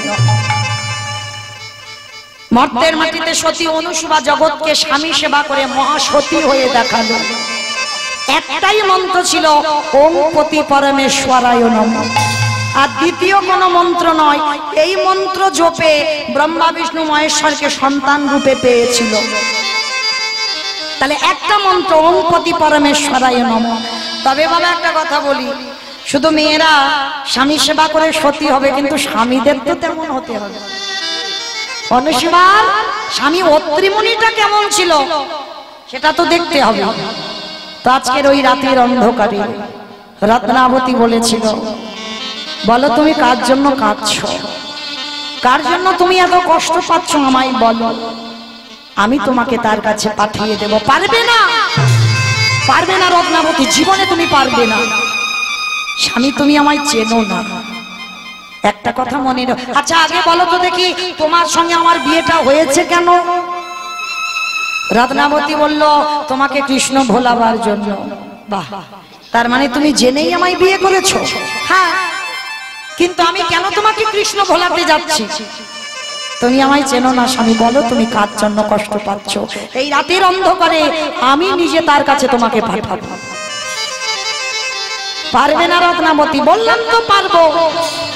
Speaker 1: মর্তের মাটিতে সতী অনুসুয়া জগৎকে স্বামী সেবা করে মহাসতী হয়ে দেখালো। একটাই মন্ত্র ছিল, ওম পতি পরমেশ্বরায় নমঃ। আর দ্বিতীয় কোনো মন্ত্র নয়, এই মন্ত্র জপে ব্রহ্মা বিষ্ণু মহেশ্বরকে সন্তান রূপে পেয়েছিল। তাহলে একটা মন্ত্র, ওম পতি পরমেশ্বরায় নমঃ। তবে বাবা একটা কথা বলি, শুধু মেয়েরা স্বামী সেবা করে সতী হবে, কিন্তু স্বামীদের তো তেমন হতে হবে। অনুসুয়ার স্বামী অত্রিমুনিটা কেমন ছিল সেটা তো দেখতে হবে। তো আজকের ওই রাতের অন্ধকারে রত্নাবতী বলেছিল, বলো তুমি কার জন্য কাঁদছো, কার জন্য তুমি এত কষ্ট পাচ্ছ, আমায় বলো, আমি তোমাকে তার কাছে পাঠিয়ে দেব। পারবে না, পারবে না রত্নাবতী, জীবনে তুমি পারবে না। স্বামী তুমি আমায় চেনো না, একটা কথা মনে রাখো। আচ্ছা আগে বলো তো দেখি, তোমার সঙ্গে আমার বিয়েটা হয়েছে কেন? রত্নাবতী বলল, তোমাকে কৃষ্ণ ভোলাবার জন্য। বাহ, তার মানে তুমি জেনেই আমায় বিয়ে করেছো? হ্যাঁ, কিন্তু আমি কেন তোমাকে কৃষ্ণ ভোলাতে যাচ্ছি? তুমি আমায় চেনো না স্বামী, বলো তুমি কার জন্য কষ্ট পাচ্ছ? এই রাতের অন্ধকারে আমি নিজে তার কাছে তোমাকে পাঠাবো। পারবে না রত্নাবতী? বললাম তো পারবো,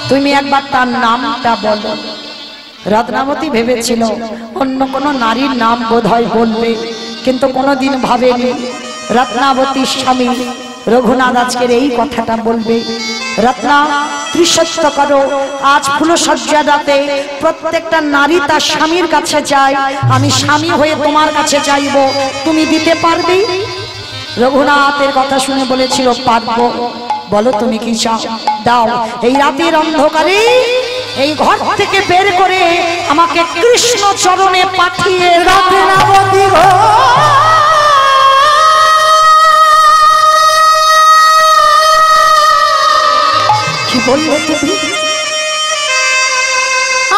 Speaker 1: তুমি একবার তার নামটা বলো। রত্নাবতী ভেবেছিল অন্য কোনো নারীর নাম বোধহয় বলবে, কিন্তু কোনোদিন ভাবেনি রত্নাবতীর স্বামী রঘুনাথ আজকের এই কথাটা বলবে। রত্না, ত্রিসত্য করো, আজ ফুলসজ্জা রাতে প্রত্যেকটা নারী তার স্বামীর কাছে যায়, আমি স্বামী হয়ে তোমার কাছে চাইবো, তুমি দিতে পারবে? রঘুনাথের কথা শুনে বলেছিল, পারবো। বলো তুমি কি চাও, দাও। এই রাতের অন্ধকারে এই ঘর থেকে বের করে আমাকে কৃষ্ণ চরণে পাঠিয়ে রত্নাবতী গো। কি বললে তুমি?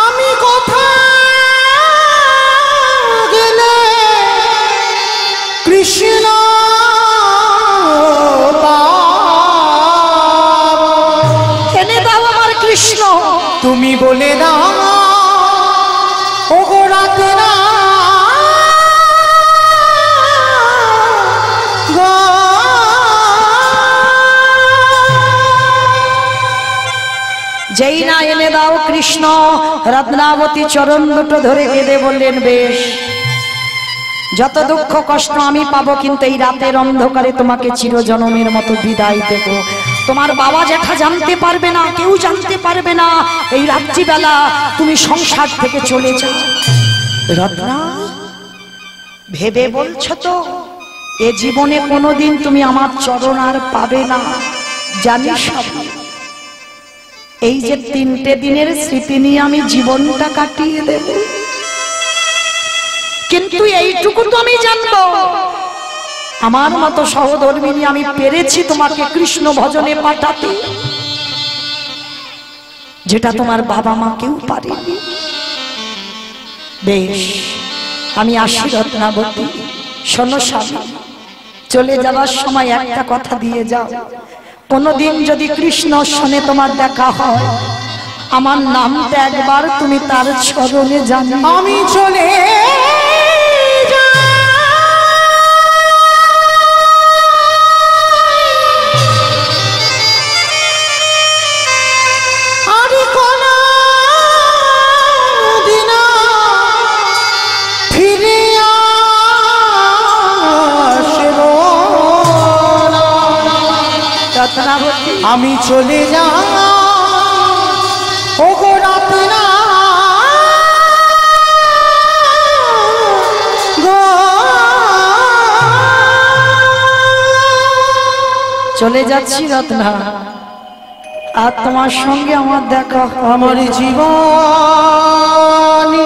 Speaker 3: আমি কোথায় গেলে কৃষ্ণ
Speaker 1: এনে দাও আমার কৃষ্ণ।
Speaker 3: তুমি বলে দাও ওগো রাতে না
Speaker 1: যেই না এনে দাও কৃষ্ণ, রত্নাবতী চরণ দুটো ধরে কেঁদে বললেন, বেশ, যত দুঃখ কষ্ট আমি পাবো, কিন্তু এই রাতের অন্ধকারে তোমাকে চিরজনমের মতো বিদায় দেব। তোমার বাবা জ্যাঠা জানতে পারবে না, কেউ জানতে পারবে না, এই রাত্রিবেলা তুমি সংসার থেকে চলে যাও। রত্না, ভেবে বলছো তো এ জীবনে কোনোদিন তুমি আমার চরণ আর পাবে না? জানিস এই যে 3টে দিনের স্মৃতি নিয়ে আমি জীবনটা কাটিয়ে দেব, কিন্তু এইটুকু তো আমি জানবো, আমার মতো সহধর্মিনী আমি পেরেছি তোমাকে কৃষ্ণ ভজনে পাঠাতে, যেটা তোমার বাবা মা কেউ পারেনি। বেশ, আমি আসি রত্নাবতী। শোনো স্বামী, চলে যাবার সময় একটা কথা দিয়ে যাও, কোনদিন যদি কৃষ্ণ শোনে তোমার দেখা হয়, আমার নামটা একবার তুমি তার চরণে জানাবে।
Speaker 3: আমি চলে আমি চলে যাই ওগো রত্না গো।
Speaker 1: চলে যাচ্ছি রত্না, আর তোমার সঙ্গে আমার দেখা
Speaker 3: আমার জীবন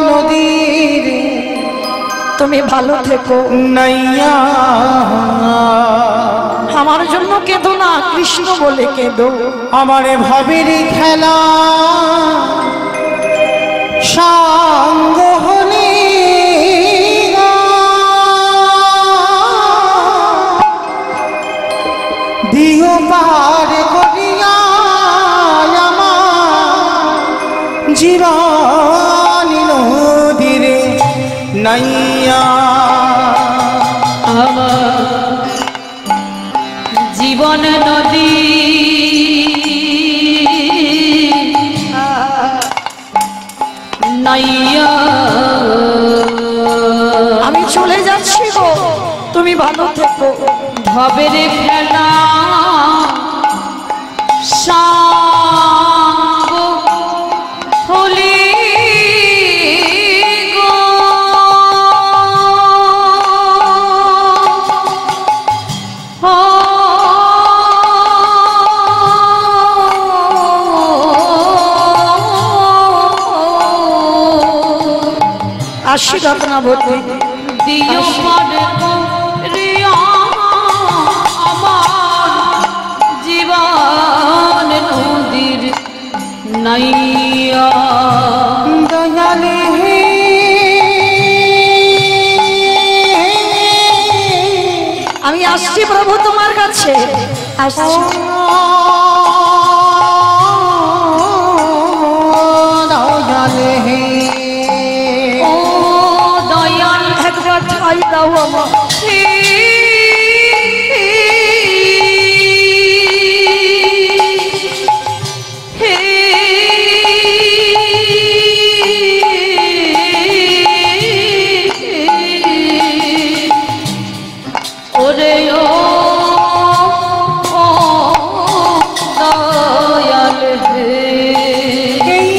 Speaker 3: নদীর
Speaker 1: তুমি ভালো থেকো।
Speaker 3: নাইয়া
Speaker 1: আমার জন্য কেঁদো না, কৃষ্ণ বলে কেঁদো।
Speaker 3: আমার ভাবের খেলা সঙ্গ হলে দিও পার করিয়া আমার জীবন নদীরে নাইয়া
Speaker 2: আমার জীবন নদী নাইয়া
Speaker 1: আমি চলে যাচ্ছি গো, তুমি ভালো থেকো।
Speaker 2: ভবের খেলা সাঙ্গ হলে গো
Speaker 1: আসি রত্নাবতী,
Speaker 2: দিও পারে রিয়া আমার জীবন নদীর নাইয়া
Speaker 3: দয়ালে
Speaker 1: আমি আসছি প্রভু তোমার কাছে, আসছি।
Speaker 3: দয়ালে
Speaker 2: ও দয়াল
Speaker 1: একবার ঠাই দাও আমার,
Speaker 2: ওরে ও দয়াল হে
Speaker 3: এই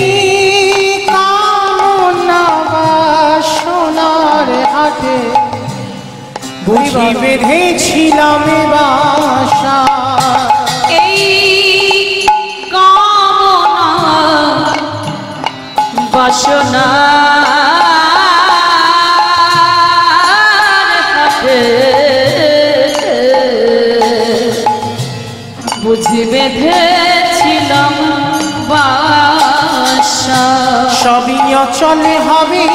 Speaker 3: কামনা বাসনার হাতে বুঝি বেঁধেছিলাম বাসা
Speaker 2: এই কামনা বাসনা বুঝি বেঁধেছিলাম বাসা
Speaker 3: সবই অচলে হবে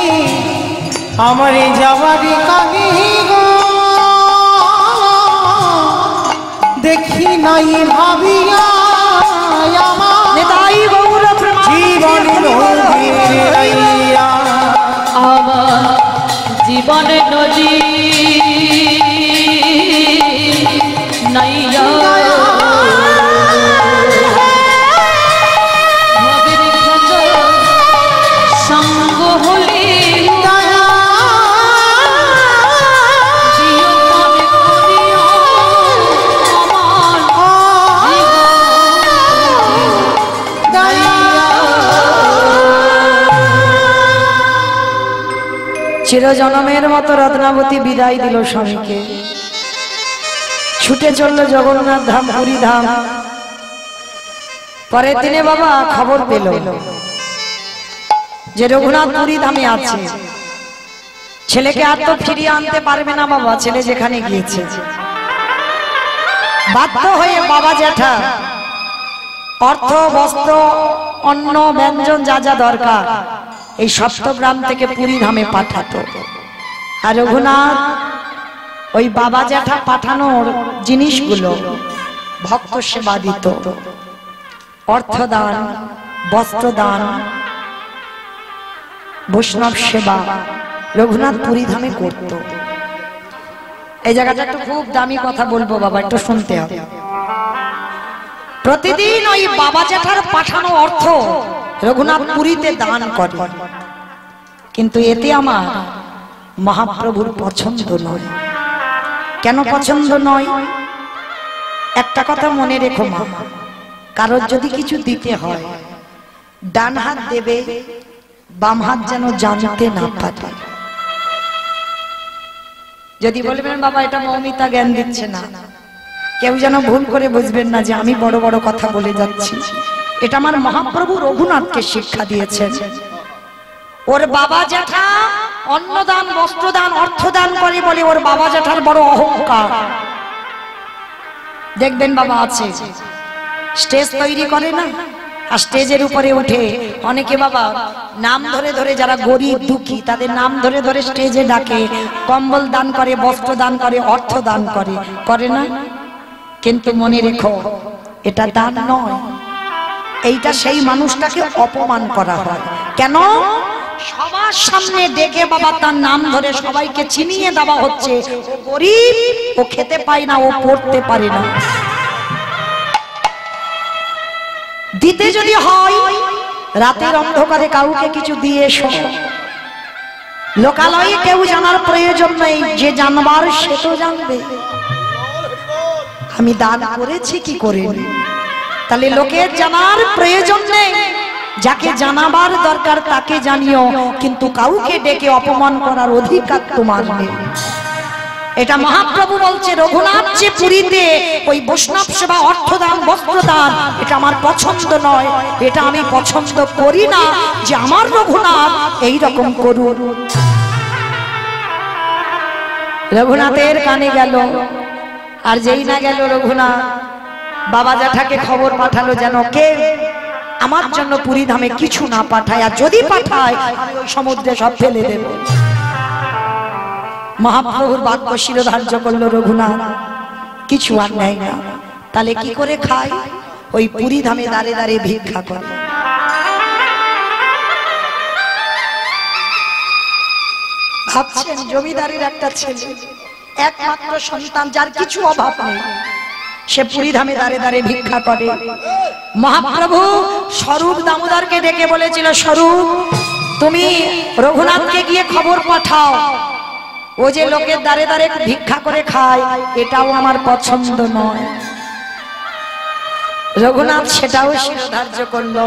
Speaker 3: আমার যাওয়ার কানে গো দেখি নাই ভাবিয়া আমার
Speaker 1: নেতাই গৌর
Speaker 3: জীবন নদীর নাইয়া
Speaker 2: আমার জীবন নদী নাইয়া ভবের খেলা সঙ্গ হলে দিও পারে করিয়া আমার
Speaker 1: চিরজনমের মতো রত্নাবতী বিদায় দিল স্বামীকে, ছুটে চলল জগন্নাথ ধাম, পুরী ধাম। পরের দিনে বাবা খবর পেল যে রঘুনাথ পুরী ধামে আছে। ছেলেকে আর তো ফিরিয়ে আনতে পারবে না বাবা, ছেলে যেখানে গিয়েছে। বাধ্য হয়ে বাবা জ্যাঠা অর্থ বস্ত্র অন্ন ব্যঞ্জন যা যা দরকার এই সপ্তগ্রাম থেকে পুরী ধামে পাঠাতো। আর রঘুনাথ ওই বাবা জ্যাঠা পাঠানোর জিনিসগুলো ভক্ত সেবা দিত, অর্থদান, বস্ত্রদান, বৈষ্ণব সেবা রঘুনাথ পুরী ধামে করত। এই জায়গাটা একটু খুব দামি কথা বলবো বাবা, একটু শুনতে হবে। প্রতিদিন ওই বাবা জ্যাঠার পাঠানো অর্থ রঘুনাথ পুরীতে দান করে, কিন্তু এতে আমার মহাপ্রভুর পছন্দ নয়। কেন পছন্দ নয়? একটা কথা মনে রেখো মা, কারোর যদি কিছু দিতে হয় ডান হাত দেবে, বাম হাত যেন জানতে না পারে। যদি বলবেন বাবা এটা মৌমিতা জ্ঞান দিচ্ছে না, কেউ যেন ভুল করে বুঝবেন না যে আমি বড় বড় কথা বলে যাচ্ছি। এটা আমার মহাপ্রভু রঘুনাথকে শিক্ষা দিয়েছেন। ওর বাবা জ্যাঠা অন্নদান, বস্ত্রদান, অর্থদান করে বলে ওর বাবা জ্যাঠার বড় অহংকার। দেখবেন বাবা আছে স্টেজ তৈরি করে না, আর স্টেজের উপরে উঠে অনেকে বাবা নাম ধরে ধরে, যারা গরিব দুঃখী তাদের নাম ধরে ধরে স্টেজে ডাকে, কম্বল দান করে, বস্ত্র দান করে, অর্থ দান করে, করে না? কিন্তু মনে রেখো, এটা দান নয়, এইটা সেই মানুষটাকে অপমান করা হয়। কেন? সবার সামনে ডেকে বাবা তার নাম ধরে সবাইকে চিনিয়ে দেওয়া হচ্ছে ও গরিব, ও খেতে পায় না, ও পড়তে পারে না। দিতে যদি হয় রাতের অন্ধকারে কাউকে কিছু দিয়ে এসো, লোকালয়ে কেউ জানার প্রয়োজন নেই, যে জানবার সে তো জানবে আমি দান করেছি কি করিনি। তাহলে লোকের জানার প্রয়োজন নেই, যাকে জানাবার দরকার তাকে জানিও, কিন্তু কাউকে ডেকে অপমান করার অধিকার তোমার নেই। এটা মহাপ্রভু বলছে, রঘুনাথ যে পুরীতে ওই বৈষ্ণব সেবা, অর্থদান, বস্ত্রদান, এটা আমার পছন্দ নয়, এটা আমি পছন্দ করি না যে আমার রঘুনাথ এইরকম করুন। রঘুনাথের কানে গেল, আর যেই না গেল রঘুনাথ বাবা জ্যাঠাকে খবর পাঠালো যেন কে আমার জন্য পুরী ধামে কিছু না পাঠায়, আর যদি পাঠায় আমি ওই সমুদ্রে সব ফেলে দেব। মহাপ্রভুর বাক্য শিরোধার্য করলো রঘুনাথ কিছু আর নেয় না। তাহলে কি করে খায়? ওই পুরী ধামে দাঁড়ে দাঁড়িয়ে ভিক্ষা করে। ভাবছেন জমিদারের একটা ছেলে, একমাত্র সন্তান, যার কিছু অভাব নেই, সে পুরী ধামে দাঁড়ে দাঁড়িয়ে ভিক্ষা করে। মহাপ্রভু স্বরূপ দামোদরকে ডেকে বলেছিল, স্বরূপ তুমি রঘুনাথকে গিয়ে খবর পাঠাও, ও যে লোকের দাঁড়ে দাঁড়িয়ে ভিক্ষা করে খায়, এটাও আমার পছন্দ নয়। রঘুনাথ সেটাও শিরোধার্য করলো,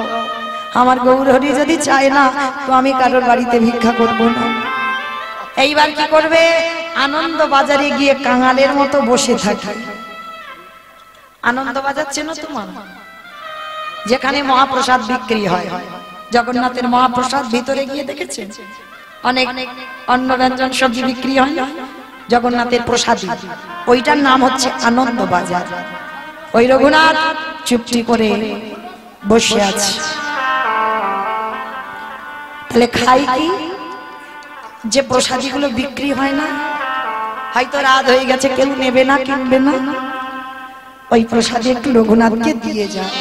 Speaker 1: আমার গৌরহরি যদি চায় না তো আমি কারোর বাড়িতে ভিক্ষা করব না। এইবার কি করবে? আনন্দ বাজারে গিয়ে কাঙালের মতো বসে থাকে। আনন্দ বাজার চেনো তোমার? যেখানে মহাপ্রসাদ বিক্রি হয়, জগন্নাথের মহাপ্রসাদ, ভিতরে গিয়ে দেখেছেন অনেক অন্ন ব্যঞ্জন সবজি বিক্রি হয় না, জগন্নাথের প্রসাদী, ওইটার নাম হচ্ছে আনন্দ বাজার। ওই রঘুনাথ চুপটি করে বসে আছে। তাহলে খাই কি? যে প্রসাদীগুলো বিক্রি হয় না, হয়তো রাত হয়ে গেছে, কেউ নেবে না, কিনবে না, ওই প্রসাদে একটু রঘুনাথকে দিয়ে যায়।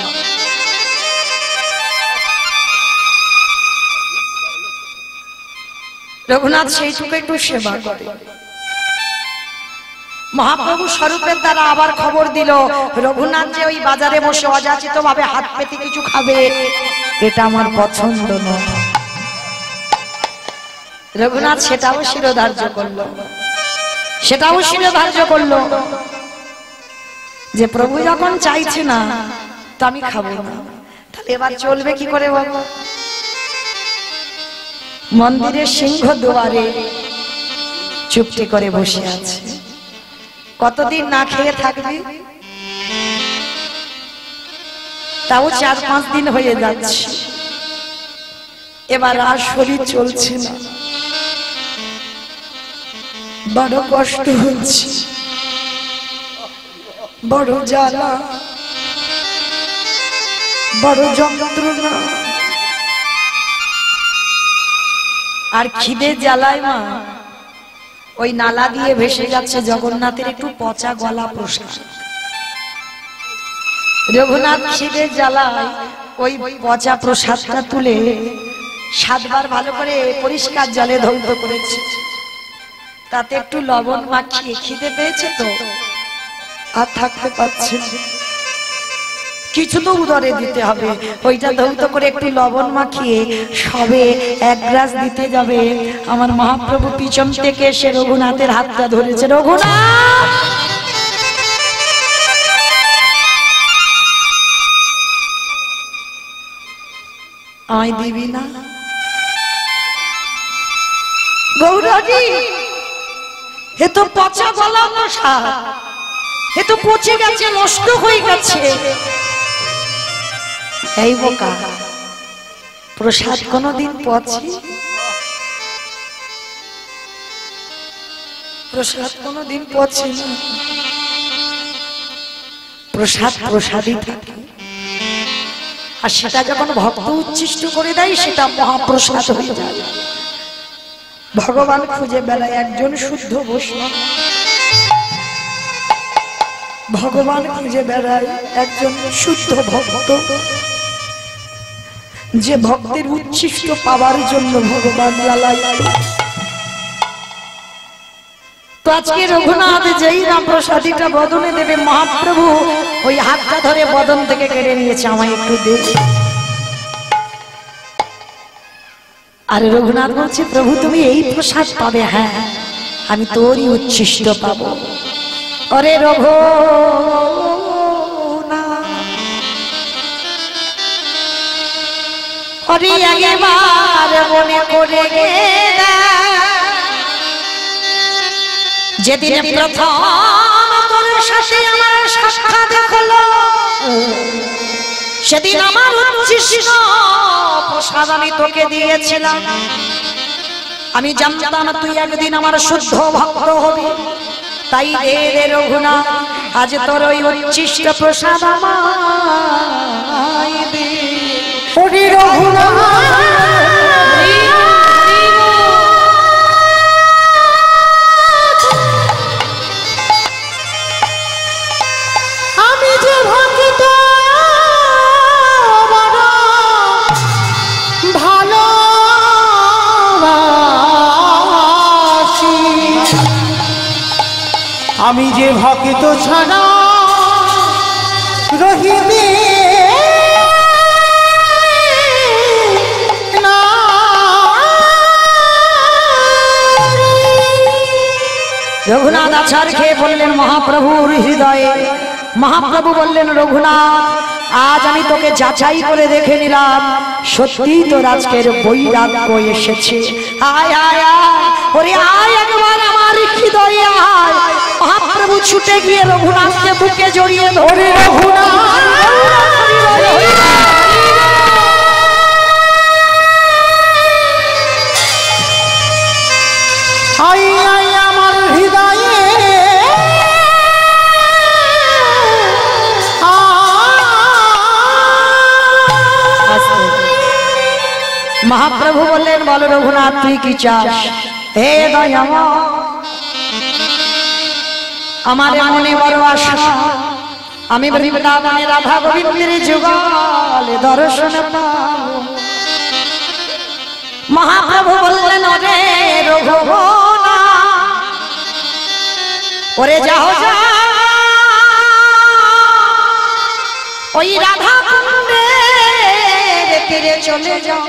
Speaker 1: রঘুনাথ সেইটুকু একটু সেবা করে। মহাপ্রভু স্বরূপের দ্বারা আবার খবর দিল, রঘুনাথ যে ওই বাজারে বসে অযাচিত ভাবে হাত পেতে কিছু খাবে, এটা আমার পছন্দ নয়। রঘুনাথ সেটাও শিরোধার্য করলো, সেটাও শিরোধার্য করলো যে প্রভু যখন চাইছে না তো আমি খাবো না। তাহলে এবার চলবে কি করে বলো? মন্দিরের সিংহ দুয়ারে চুপটি করে বসে আছে। কতদিন না খেয়ে থাকবে? তাও 4-5 দিন হয়ে যাচ্ছে। এবার আর শরীর চলছে না, বড় কষ্ট হচ্ছে, বড় জ্বালা, বড় যন্ত্রণা। আর খিদে জ্বালায় মা ওই নালা দিয়ে ভেসে যাচ্ছে জগন্নাথের একটু পচা গলা প্রসাদ। রঘুনাথ খিদে জ্বালায় ওই পচা প্রসাদটা তুলে 7 বার ভালো করে পরিষ্কার জলে ধৌত করেছে, তাতে একটু লবণ মাখিয়ে, খিদে পেয়েছে তো আর থাকতে পারছে না, কিছু তো উদরে দিতে হবে, ওইটা ধৌত করে একটু লবণ মাখিয়ে সবে 1 গ্লাস দিতে যাবে, আমার মহাপ্রভু পিছন থেকে এসে রঘুনাথের হাতটা ধরেছে। রঘুনাথ, আমায় দিবি না? গৌরী, এ তো পচা গলা প্রসাদ, এ তো পচে গেছে, নষ্ট হয়ে গেছে। এই বোকা, প্রসাদ কোনদিন পচে? প্রসাদ কোনদিন পচে না। প্রসাদ প্রসাদই থাকে। আর সেটা যখন ভক্ত উচ্ছিষ্ট করে দেয় সেটা মহাপ্রসাদ হয়ে যায়। ভগবান খুঁজে বেড়ায় একজন শুদ্ধ বৈষ্ণব, ভগবান খুঁজে বেড়ায় একজন শুদ্ধ ভক্ত, যে ভক্তের উচ্ছিষ্ট পাওয়ার জন্য ভগবান লালায়িত। তো আজকে রঘুনাথ যেই না প্রসাদীটা বদনে দেবে, মহাপ্রভু ওই হাতটা ধরে বদন থেকে কেড়ে নিয়েছে, আমায় একটু দে। আর রঘুনাথ বলছে, প্রভু তুমি এই প্রসাদ পাবে? হ্যাঁ, আমি তোরই উচ্ছিষ্ট পাবো। অরে রঘুনাথ, অরে একবার মনে করে গেলা, যেদিন প্রথম তোর সাথে আমার সাক্ষাৎ হলো, সেদিন আমার উচ্ছিষ্ট প্রসাদ আমি তোকে দিয়েছিলাম। আমি জানতাম তুই একদিন আমার শুদ্ধ ভক্ত হবি, তাই রে রঘুনাথ আজ তোর ওই উচ্ছিষ্ট প্রসাদ আমায় দে।
Speaker 3: ওরে রঘুনাথ, আমি যে ভক্ত বড় ভালোবাসি, আমি যে ভক্ত ছাড়া রহিবে না।
Speaker 1: রঘুনাথ আছাড় খেয়ে বললেন মহাপ্রভুর হৃদয়ে। মহাপ্রভু বললেন, রঘুনাথ আজ আমি তোকে যাচাই করে দেখে নিলাম, সত্যি তোর আজকের বৈরাগ্য এসেছে। আয় আয় আয়, ওরে আয় একবার আমার হৃদয়ে আয়। মহাপ্রভু ছুটে গিয়ে রঘুনাথকে বুকে জড়িয়ে ধরে,
Speaker 3: রঘুনাথ আই আই আমার হৃদয়ে
Speaker 1: মহাপ্রভু বললেন, বল রঘুনাথ তুই কি চাস? হে দয়াময়, আমার মনে বড় আশা, আমি বৃন্দাবনে রাধা গোবিন্দের যুগল দর্শন পাবো। মহাপ্রভু বললেন, ওরে রঘুনাথ, ওরে যাও যা ওই রাধা কুণ্ডের তীরে চলে যাও।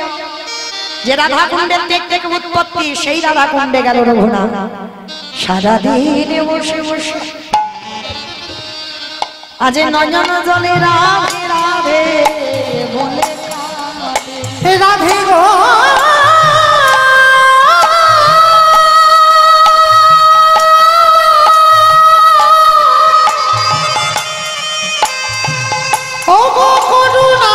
Speaker 1: যে রাধা কুণ্ডের থেকে উৎপত্তি, সেই রাধা কুণ্ডে গেল রঘুনাথ। সারাদিন বসে বসে আজ নয়ন জলে রাধে রাধে বলে কাঁদে।
Speaker 3: রাধে গো ও গো করুণা,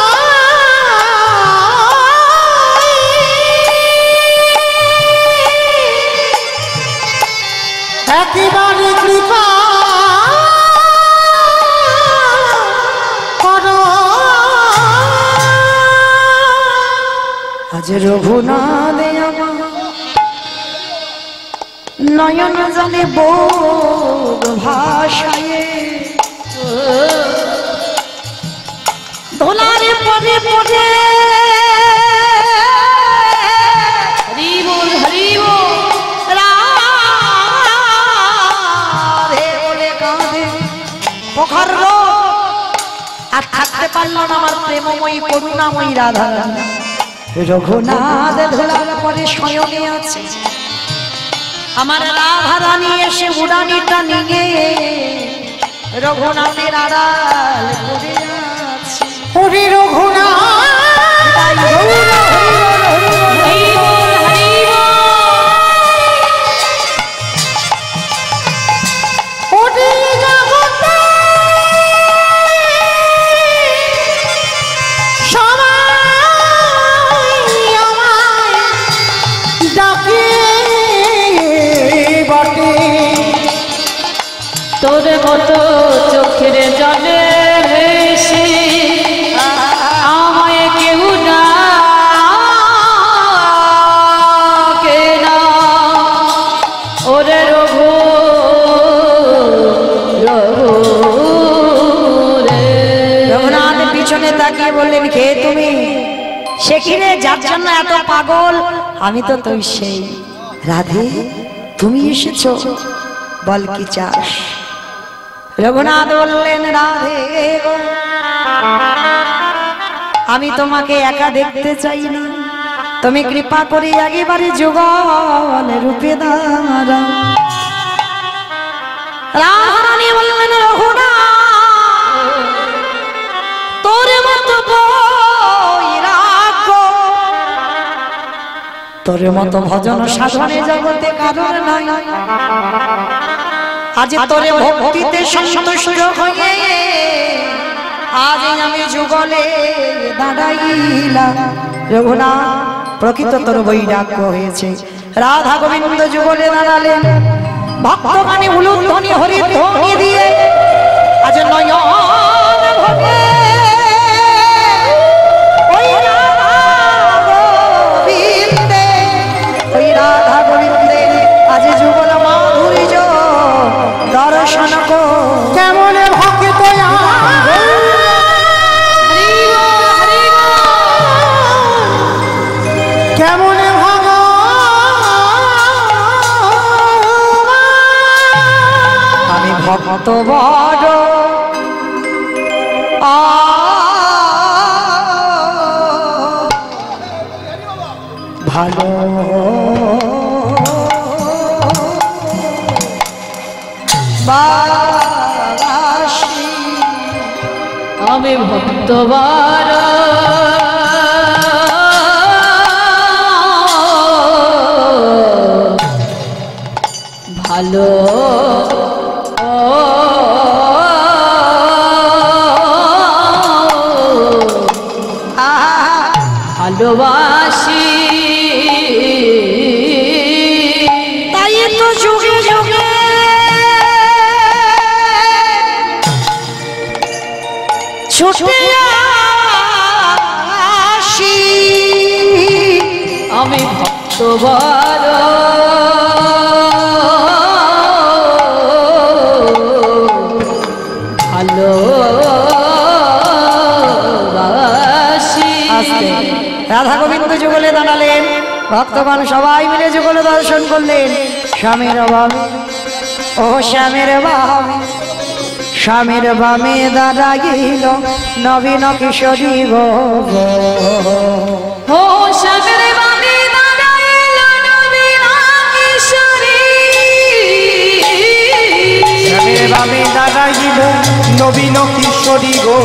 Speaker 3: একেবারে কৃপা করো।
Speaker 1: আজ রঘুনাথ আমার নয়ন জলে বোধ ভাষায়, দোলারে পরে পরে হরি বল হরি বল রাধে বলে কাঁদে। পোখর আর থাকতে পারল না আমার প্রেমময়ী করুণাময়ী রাধা। রঘুনাথ ধোলার পরে শয়নে আছে, আমার রাধা রানী এসে উড়ানিটা নিয়ে রঘুনাথের আড়াল করে আছে।
Speaker 3: ওরে রঘুনাথ ওরে জগতে সবাই আমায় ডাকে বটে,
Speaker 2: তোর মতো চোখের জলে ভেসে আমায়
Speaker 1: পিছনে তাকিয়ে বললেন, কে তুমি? সে কিরে যার জন্য এত পাগল? আমি তো তুই সেই রাধে, তুমি এসেছো, বল কি চাস? রঘুনাথ বললেন, রাধে গো, আমি তোমাকে একা দেখতে চাই না, তুমি কৃপা করে একেবারে যুগল রূপে দাঁড়াও। রানী বললেন, রঘুনাথ তোর মতো বৈরাগ্য, তোর মতো ভজন সাধনে জগতে কারণ নাই। আজ তোরে ভক্তিতে সন্তুষ্ট হয়ে আজ আমি যুগলে দাঁড়াইলাম। রঘুনাথ প্রকৃত তোর বৈরাগ্য হয়েছে। রাধা গোবিন্দ যুগলে দাঁড়ালেন, ভক্তগণে উলুধ্বনি হরিধ্বনি দিয়ে আজ নয়ন ভরে ওই রাধা গোবিন্দে, ওই রাধা গোবিন্দে আজ যুগল মাধুর্য দর্শন কো।
Speaker 3: কেমন ভক্ত কেমন
Speaker 1: আমি ভক্ত বড় ভালো বাসি,
Speaker 2: আমি ভক্ত বড় ভালো ভালোবাসি,
Speaker 1: তাই তো যুগে যুগে ছুটে আসি।
Speaker 2: আমি ভক্ত বড় ভালোবাসি।
Speaker 1: রাধা গোবিন্দ যুগলে দাঁড়ালেন, ভক্তগণ সবাই মিলে যুগল দর্শন করলেন। স্বামীর বামে, ও স্বামীর বামে, স্বামীর বামে দাঁড়াইল নবীন কিশোরী গো।
Speaker 2: ও স্বামীর বামে দাঁড়াইল নবীন কিশোরী,
Speaker 3: স্বামীর বামে দাঁড়াইল নবীন কিশোরী গো।